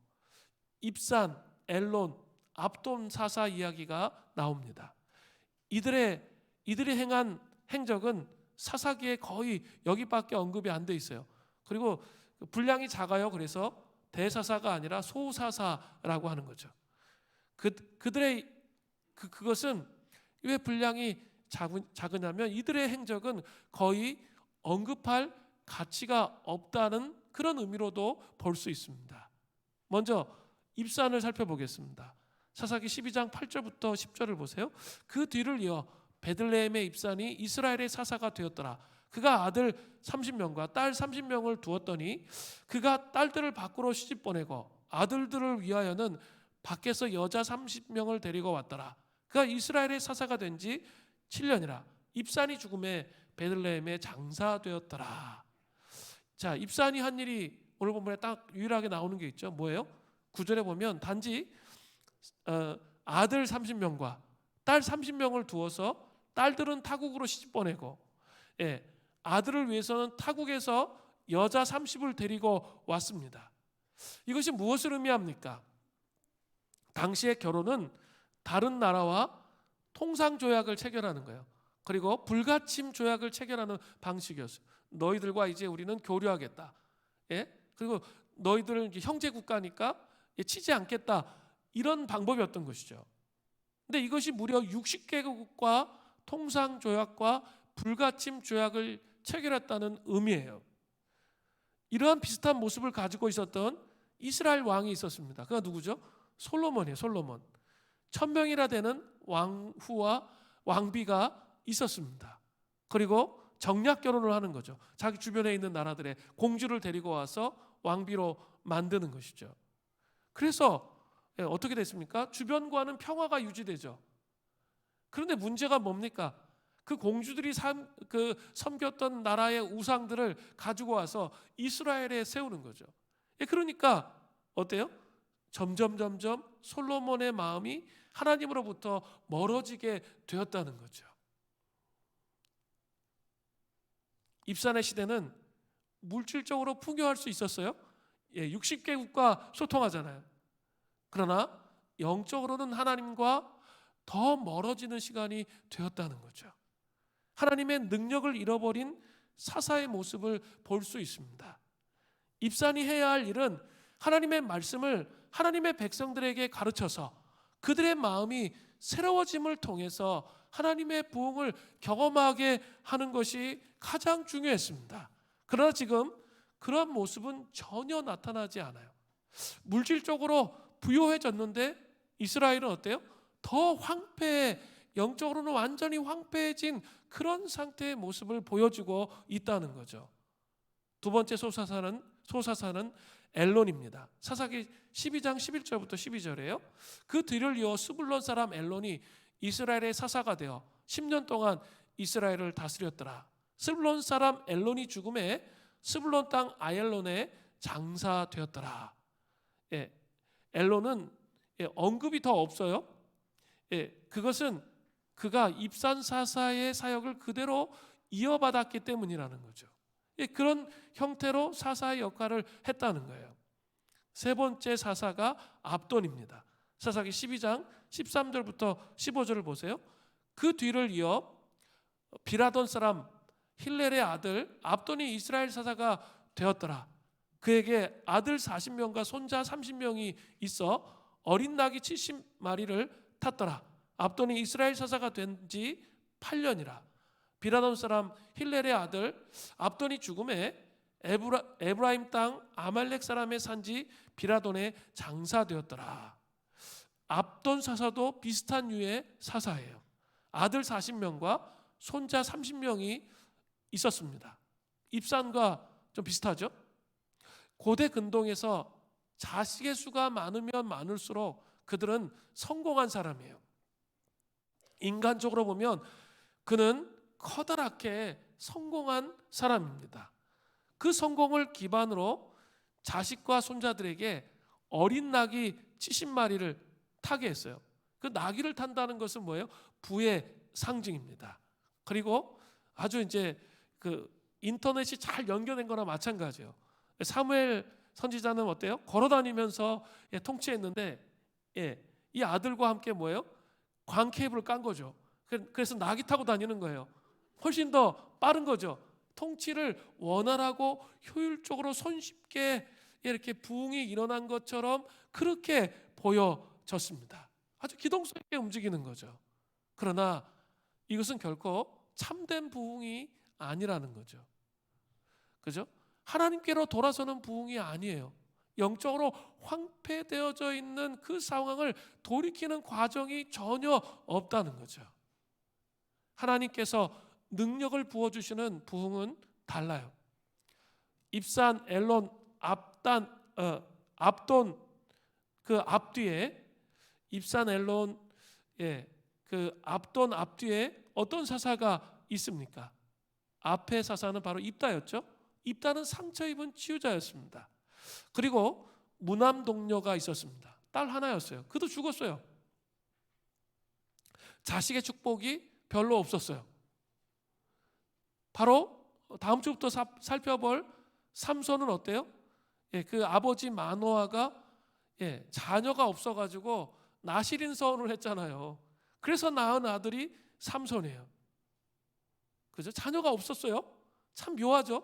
입산, 엘론, 압돈 사사 이야기가 나옵니다. 이들이 행한 행적은 사사기에 거의 여기밖에 언급이 안 돼 있어요. 그리고 분량이 작아요. 그래서 대사사가 아니라 소사사라고 하는 거죠. 그들의 그것은 왜 분량이 작으냐면 이들의 행적은 거의 언급할 가치가 없다는 그런 의미로도 볼 수 있습니다. 먼저 입산을 살펴보겠습니다. 사사기 12장 8절부터 10절을 보세요. 그 뒤를 이어 베들레헴의 입산이 이스라엘의 사사가 되었더라. 그가 아들 30명과 딸 30명을 두었더니 그가 딸들을 밖으로 시집 보내고 아들들을 위하여는 밖에서 여자 30명을 데리고 왔더라. 그가 이스라엘의 사사가 된 지 7년이라. 입산이 죽음에 베들레헴에 장사되었더라. 자, 입산이 한 일이 오늘 본문에 딱 유일하게 나오는 게 있죠. 뭐예요? 9절에 보면 단지 아들 30명과 딸 30명을 두어서 딸들은 타국으로 시집 보내고, 아들을 위해서는 타국에서 여자 30을 데리고 왔습니다. 이것이 무엇을 의미합니까? 당시의 결혼은 다른 나라와 통상조약을 체결하는 거예요. 그리고 불가침 조약을 체결하는 방식이었어요. 너희들과 이제 우리는 교류하겠다. 그리고 너희들은 형제 국가니까 치지 않겠다. 이런 방법이었던 것이죠. 근데 이것이 무려 60개국과 통상조약과 불가침 조약을 체결했다는 의미예요. 이러한 비슷한 모습을 가지고 있었던 이스라엘 왕이 있었습니다. 그가 누구죠? 솔로몬이에요. 솔로몬. 1000명이나 되는 왕후와 왕비가 있었습니다. 그리고 정략 결혼을 하는 거죠. 자기 주변에 있는 나라들의 공주를 데리고 와서 왕비로 만드는 것이죠. 그래서 어떻게 됐습니까? 주변과는 평화가 유지되죠. 그런데 문제가 뭡니까? 그 공주들이 섬겼던 나라의 우상들을 가지고 와서 이스라엘에 세우는 거죠. 그러니까 어때요? 점점 솔로몬의 마음이 하나님으로부터 멀어지게 되었다는 거죠. 입산의 시대는 물질적으로 풍요할 수 있었어요. 60개국과 소통하잖아요. 그러나 영적으로는 하나님과 더 멀어지는 시간이 되었다는 거죠. 하나님의 능력을 잃어버린 사사의 모습을 볼 수 있습니다. 입산이 해야 할 일은 하나님의 말씀을 하나님의 백성들에게 가르쳐서 그들의 마음이 새로워짐을 통해서 하나님의 부흥을 경험하게 하는 것이 가장 중요했습니다. 그러나 지금 그런 모습은 전혀 나타나지 않아요. 물질적으로 부유해졌는데 이스라엘은 어때요? 더 황폐해, 영적으로는 완전히 황폐해진 그런 상태의 모습을 보여주고 있다는 거죠. 두 번째 소사사는 엘론입니다. 사사기 12장 11절부터 12절이에요. 그 뒤를 이어 스불론 사람 엘론이 이스라엘의 사사가 되어 10년 동안 이스라엘을 다스렸더라. 스불론 사람 엘론이 죽음에 스불론 땅 아엘론에 장사되었더라. 엘론은 언급이 더 없어요. 그것은 그가 입산 사사의 사역을 그대로 이어받았기 때문이라는 거죠. 그런 형태로 사사의 역할을 했다는 거예요. 세 번째 사사가 압돈입니다. 사사기 12장 13절부터 15절을 보세요. 그 뒤를 이어 비라돈 사람 힐렐의 아들 압돈이 이스라엘 사사가 되었더라. 그에게 아들 40명과 손자 30명이 있어 어린 낙이 70마리를 탔더라. 압돈이 이스라엘 사사가 된 지 8년이라. 비라돈 사람 힐렐의 아들 압돈이 죽음에 에브라임 땅 아말렉 사람의 산지 비라돈에 장사되었더라. 압돈 사사도 비슷한 류의 사사예요. 아들 40명과 손자 30명이 있었습니다. 입산과 좀 비슷하죠? 고대 근동에서 자식의 수가 많으면 많을수록 그들은 성공한 사람이에요. 인간적으로 보면 그는 커다랗게 성공한 사람입니다. 그 성공을 기반으로 자식과 손자들에게 어린 낙이 70마리를 타게 했어요. 그 나귀를 탄다는 것은 뭐예요? 부의 상징입니다. 그리고 아주 이제 그 인터넷이 잘 연결된 거나 마찬가지예요. 사무엘 선지자는 어때요? 걸어다니면서 통치했는데 이 아들과 함께 뭐예요? 광 케이블을 깐 거죠. 그래서 나귀 타고 다니는 거예요. 훨씬 더 빠른 거죠. 통치를 원활하고 효율적으로 손쉽게 이렇게 부흥이 일어난 것처럼 그렇게 보여졌습니다. 아주 기동성 있게 움직이는 거죠. 그러나 이것은 결코 참된 부흥이 아니라는 거죠. 그죠? 하나님께로 돌아서는 부흥이 아니에요. 영적으로 황폐되어져 있는 그 상황을 돌이키는 과정이 전혀 없다는 거죠. 하나님께서 능력을 부어주시는 부흥은 달라요. 입산, 엘론, 압돈 그 앞뒤에 입산, 엘론, 그 압돈 앞뒤에 어떤 사사가 있습니까? 앞에 사사는 바로 입다였죠. 입다는 상처 입은 치유자였습니다. 그리고 무남 동료가 있었습니다. 딸 하나였어요. 그도 죽었어요. 자식의 축복이 별로 없었어요. 바로 다음 주부터 살펴볼 삼손은 어때요? 그 아버지 마노아가 자녀가 없어가지고 나실인서원을 했잖아요. 그래서 낳은 아들이 삼손이에요. 그죠? 자녀가 없었어요. 참 묘하죠?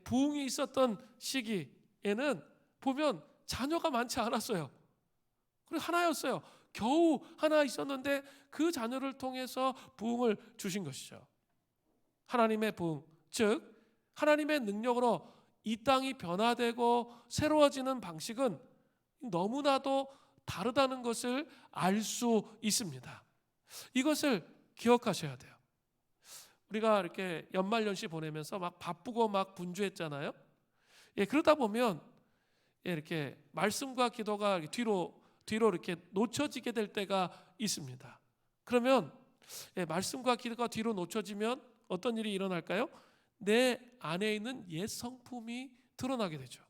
부흥이 있었던 시기에는 보면 자녀가 많지 않았어요. 그리고 하나였어요. 겨우 하나 있었는데 그 자녀를 통해서 부흥을 주신 것이죠. 하나님의 부흥, 즉 하나님의 능력으로 이 땅이 변화되고 새로워지는 방식은 너무나도 다르다는 것을 알 수 있습니다. 이것을 기억하셔야 돼요. 우리가 이렇게 연말연시 보내면서 막 바쁘고 막 분주했잖아요. 그러다 보면 이렇게 말씀과 기도가 뒤로 이렇게 놓쳐지게 될 때가 있습니다. 그러면 말씀과 기도가 뒤로 놓쳐지면 어떤 일이 일어날까요? 내 안에 있는 옛 성품이 드러나게 되죠.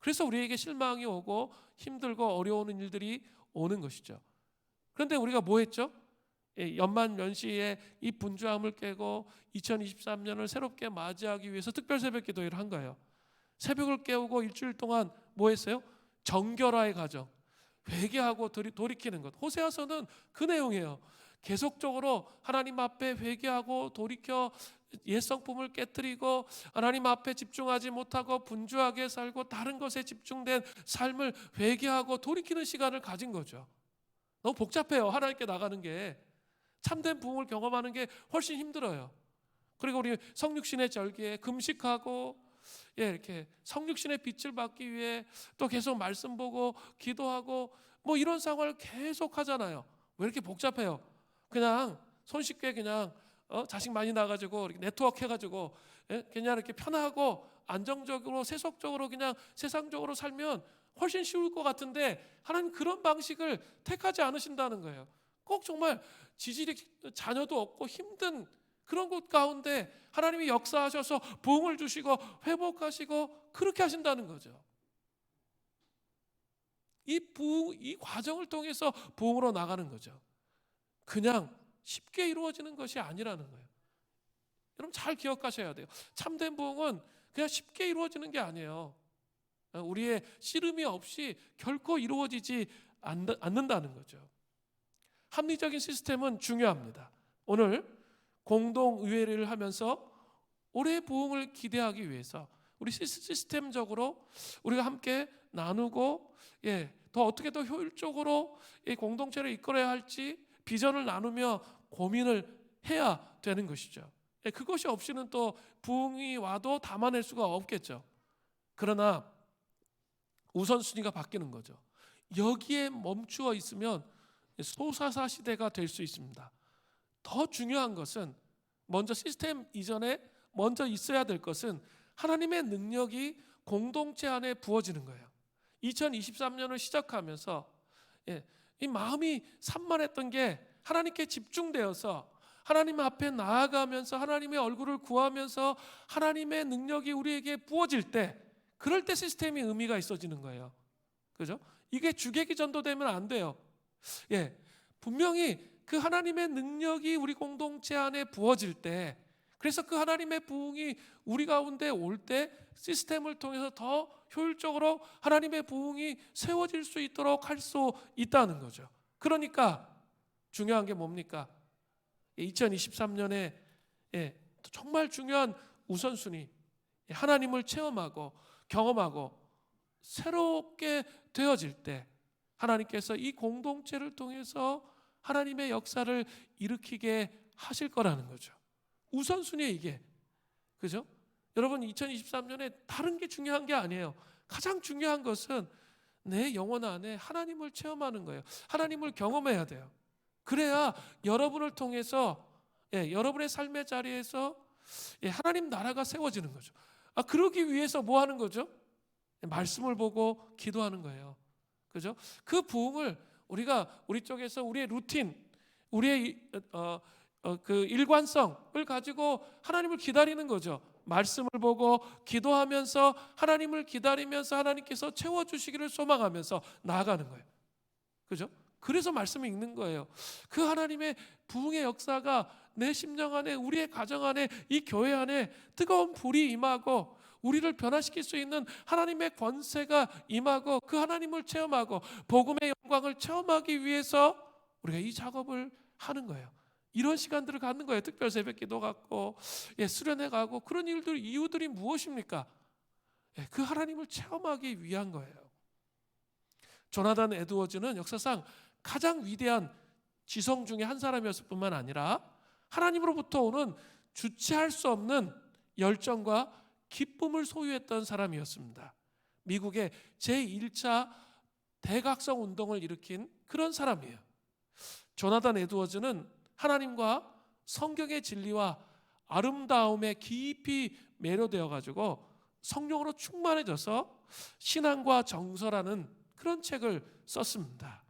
그래서 우리에게 실망이 오고 힘들고 어려운 일들이 오는 것이죠. 그런데 우리가 뭐 했죠? 연말연시에 이 분주함을 깨고 2023년을 새롭게 맞이하기 위해서 특별 새벽 기도회를 한 거예요. 새벽을 깨우고 일주일 동안 뭐 했어요? 정결화의 과정, 회개하고 돌이키는 것. 호세아서는 그 내용이에요. 계속적으로 하나님 앞에 회개하고 돌이켜 옛 성품을 깨뜨리고 하나님 앞에 집중하지 못하고 분주하게 살고 다른 것에 집중된 삶을 회개하고 돌이키는 시간을 가진 거죠. 너무 복잡해요. 하나님께 나가는 게. 참된 부흥을 경험하는 게 훨씬 힘들어요. 그리고 우리 성육신의 절기에 금식하고 이렇게 성육신의 빛을 받기 위해 또 계속 말씀 보고 기도하고 뭐 이런 상황을 계속 하잖아요. 왜 이렇게 복잡해요? 그냥 손쉽게 그냥 자식 많이 나가지고 이렇게 네트워크 해가지고 그냥 이렇게 편하고 안정적으로 세속적으로 그냥 세상적으로 살면 훨씬 쉬울 것 같은데 하나님 그런 방식을 택하지 않으신다는 거예요. 꼭 정말 지질이 자녀도 없고 힘든 그런 곳 가운데 하나님이 역사하셔서 부흥을 주시고 회복하시고 그렇게 하신다는 거죠. 이 과정을 통해서 부흥으로 나가는 거죠. 그냥 쉽게 이루어지는 것이 아니라는 거예요. 여러분 잘 기억하셔야 돼요. 참된 부흥은 그냥 쉽게 이루어지는 게 아니에요. 우리의 씨름이 없이 결코 이루어지지 않는다는 거죠. 합리적인 시스템은 중요합니다. 오늘 공동의회를 하면서 올해의 부흥을 기대하기 위해서 우리 시스템적으로 우리가 함께 나누고 더 어떻게 더 효율적으로 이 공동체를 이끌어야 할지 비전을 나누며 고민을 해야 되는 것이죠. 그것이 없이는 또 부흥이 와도 담아낼 수가 없겠죠. 그러나 우선순위가 바뀌는 거죠. 여기에 멈추어 있으면 소사사 시대가 될 수 있습니다. 더 중요한 것은 먼저 시스템 이전에 먼저 있어야 될 것은 하나님의 능력이 공동체 안에 부어지는 거예요. 2023년을 시작하면서 이 마음이 산만했던 게 하나님께 집중되어서 하나님 앞에 나아가면서 하나님의 얼굴을 구하면서 하나님의 능력이 우리에게 부어질 때, 그럴 때 시스템이 의미가 있어지는 거예요. 그죠? 이게 주객이 전도되면 안 돼요. 예, 분명히 그 하나님의 능력이 우리 공동체 안에 부어질 때, 그래서 그 하나님의 부흥이 우리 가운데 올 때 시스템을 통해서 더 효율적으로 하나님의 부흥이 세워질 수 있도록 할 수 있다는 거죠. 그러니까 중요한 게 뭡니까? 2023년에 정말 중요한 우선순위, 하나님을 체험하고 경험하고 새롭게 되어질 때 하나님께서 이 공동체를 통해서 하나님의 역사를 일으키게 하실 거라는 거죠. 우선순위에 이게, 그죠? 여러분, 2023년에 다른 게 중요한 게 아니에요. 가장 중요한 것은 내 영혼 안에 하나님을 체험하는 거예요. 하나님을 경험해야 돼요. 그래야 여러분을 통해서 여러분의 삶의 자리에서 하나님 나라가 세워지는 거죠. 그러기 위해서 뭐 하는 거죠? 말씀을 보고 기도하는 거예요. 그죠? 그 부흥을 우리가 우리 쪽에서 우리의 루틴, 우리의 그 일관성을 가지고 하나님을 기다리는 거죠. 말씀을 보고 기도하면서 하나님을 기다리면서 하나님께서 채워주시기를 소망하면서 나아가는 거예요. 그죠? 그래서 말씀을 읽는 거예요. 그 하나님의 부흥의 역사가 내 심령 안에, 우리의 가정 안에, 이 교회 안에 뜨거운 불이 임하고 우리를 변화시킬 수 있는 하나님의 권세가 임하고 그 하나님을 체험하고 복음의 영광을 체험하기 위해서 우리가 이 작업을 하는 거예요. 이런 시간들을 갖는 거예요. 특별 새벽 기도 갖고 수련회 가고 그런 이유들이 무엇입니까? 그 하나님을 체험하기 위한 거예요. 조나단 에드워즈는 역사상 가장 위대한 지성 중에 한 사람이었을 뿐만 아니라 하나님으로부터 오는 주체할 수 없는 열정과 기쁨을 소유했던 사람이었습니다. 미국의 제1차 대각성 운동을 일으킨 그런 사람이에요. 조나단 에드워즈는 하나님과 성경의 진리와 아름다움에 깊이 매료되어 가지고 성령으로 충만해져서 신앙과 정서라는 그런 책을 썼습니다.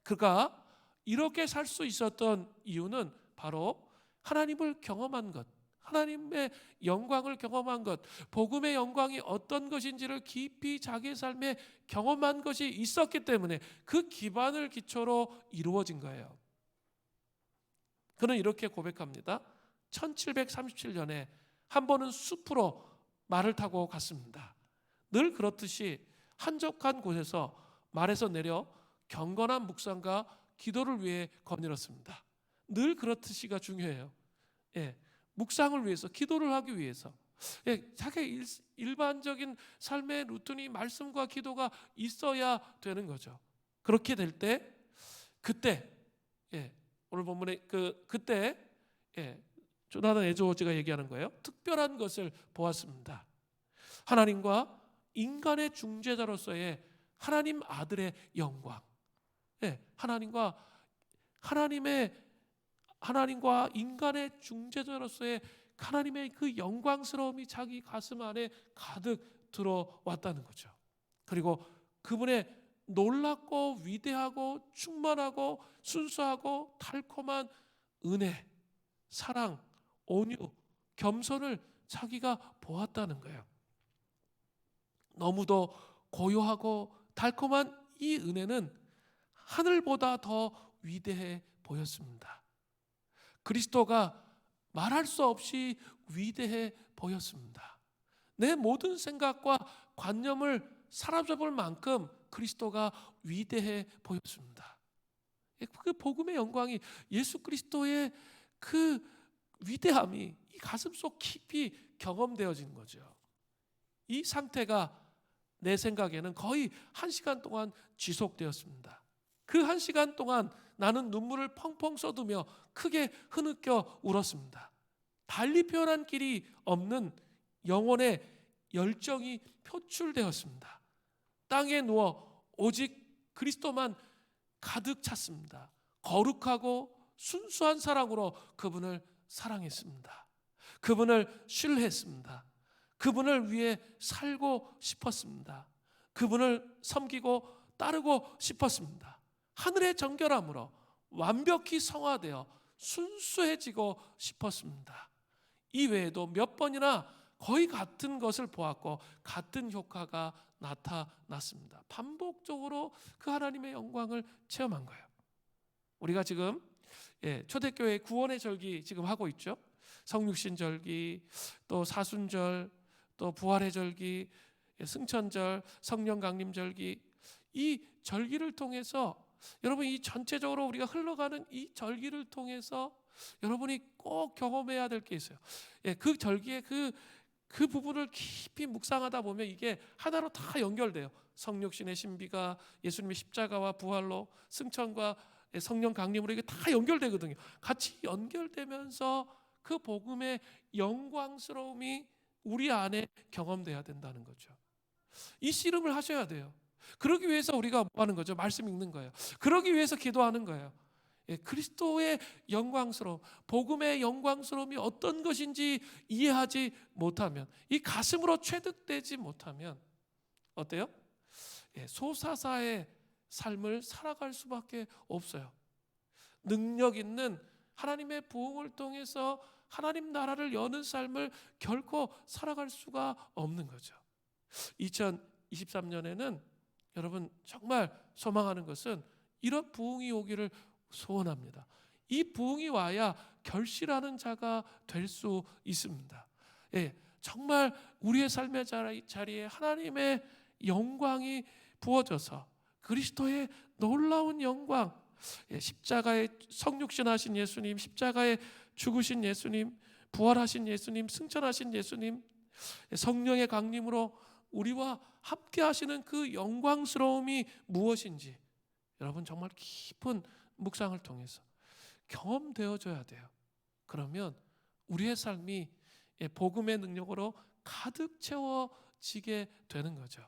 그가 이렇게 살 수 있었던 이유는 바로 하나님을 경험한 것, 하나님의 영광을 경험한 것, 복음의 영광이 어떤 것인지를 깊이 자기의 삶에 경험한 것이 있었기 때문에 그 기반을 기초로 이루어진 거예요. 그는 이렇게 고백합니다. 1737년에 한 번은 숲으로 말을 타고 갔습니다. 늘 그렇듯이 한적한 곳에서 말에서 내려 경건한 묵상과 기도를 위해 거닐었습니다. 늘 그렇듯이가 중요해요. 묵상을 위해서, 기도를 하기 위해서. 자기 일반적인 삶의 루틴이 말씀과 기도가 있어야 되는 거죠. 그렇게 될 때, 그때 오늘 본문에 그때 조나단 에드워즈가 얘기하는 거예요. 특별한 것을 보았습니다. 하나님과 인간의 중재자로서의 하나님 아들의 영광. 하나님과 인간의 중재자로서의 하나님의 그 영광스러움이 자기 가슴 안에 가득 들어왔다는 거죠. 그리고 그분의 놀랍고 위대하고 충만하고 순수하고 달콤한 은혜, 사랑, 온유, 겸손을 자기가 보았다는 거예요. 너무도 고요하고 달콤한 이 은혜는 하늘보다 더 위대해 보였습니다. 그리스도가 말할 수 없이 위대해 보였습니다. 내 모든 생각과 관념을 사로잡을 만큼 그리스도가 위대해 보였습니다. 그 복음의 영광이, 예수 그리스도의 그 위대함이 이 가슴속 깊이 경험되어진 거죠. 이 상태가 내 생각에는 거의 1시간 동안 지속되었습니다. 그 1시간 동안 나는 눈물을 펑펑 쏟으며 크게 흐느껴 울었습니다. 달리 표현한 길이 없는 영혼의 열정이 표출되었습니다. 땅에 누워 오직 그리스도만 가득 찼습니다. 거룩하고 순수한 사랑으로 그분을 사랑했습니다. 그분을 신뢰했습니다. 그분을 위해 살고 싶었습니다. 그분을 섬기고 따르고 싶었습니다. 하늘의 정결함으로 완벽히 성화되어 순수해지고 싶었습니다. 이외에도 몇 번이나 거의 같은 것을 보았고 같은 효과가 나타났습니다. 반복적으로 그 하나님의 영광을 체험한 거예요. 우리가 지금 초대교회 구원의 절기 지금 하고 있죠. 성육신 절기, 또 사순절, 또 부활의 절기, 승천절, 성령 강림 절기, 이 절기를 통해서 여러분, 이 전체적으로 우리가 흘러가는 이 절기를 통해서 여러분이 꼭 경험해야 될 게 있어요. 그 절기의 그 부분을 깊이 묵상하다 보면 이게 하나로 다 연결돼요. 성육신의 신비가 예수님의 십자가와 부활로, 승천과 성령 강림으로 이게 다 연결되거든요. 같이 연결되면서 그 복음의 영광스러움이 우리 안에 경험돼야 된다는 거죠. 이 씨름을 하셔야 돼요. 그러기 위해서 우리가 뭐 하는 거죠? 말씀 읽는 거예요. 그러기 위해서 기도하는 거예요. 그리스도의 영광스러움, 복음의 영광스러움이 어떤 것인지 이해하지 못하면, 이 가슴으로 체득되지 못하면 어때요? 소사사의 삶을 살아갈 수밖에 없어요. 능력 있는 하나님의 부흥을 통해서 하나님 나라를 여는 삶을 결코 살아갈 수가 없는 거죠. 2023년에는 여러분 정말 소망하는 것은 이런 부흥이 오기를 소원합니다. 이 부흥이 와야 결실하는 자가 될 수 있습니다. 정말 우리의 삶의 자리에 하나님의 영광이 부어져서 그리스도의 놀라운 영광, 십자가에 성육신하신 예수님, 십자가에 죽으신 예수님, 부활하신 예수님, 승천하신 예수님, 성령의 강림으로 우리와 함께 하시는 그 영광스러움이 무엇인지 여러분 정말 깊은 묵상을 통해서 경험되어져야 돼요. 그러면 우리의 삶이 복음의 능력으로 가득 채워지게 되는 거죠.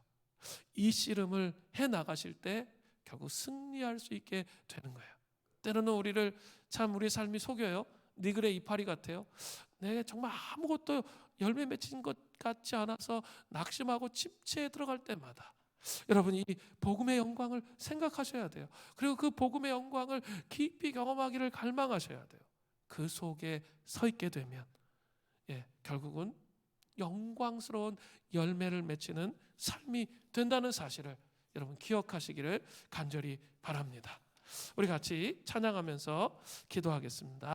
이 씨름을 해나가실 때 결국 승리할 수 있게 되는 거예요. 때로는 우리를 참 우리의 삶이 속여요. 니글의 이파리 같아요. 내가 정말 아무것도 열매 맺힌 것 같지 않아서 낙심하고 침체에 들어갈 때마다 여러분 이 복음의 영광을 생각하셔야 돼요. 그리고 그 복음의 영광을 깊이 경험하기를 갈망하셔야 돼요. 그 속에 서 있게 되면 결국은 영광스러운 열매를 맺히는 삶이 된다는 사실을 여러분 기억하시기를 간절히 바랍니다. 우리 같이 찬양하면서 기도하겠습니다.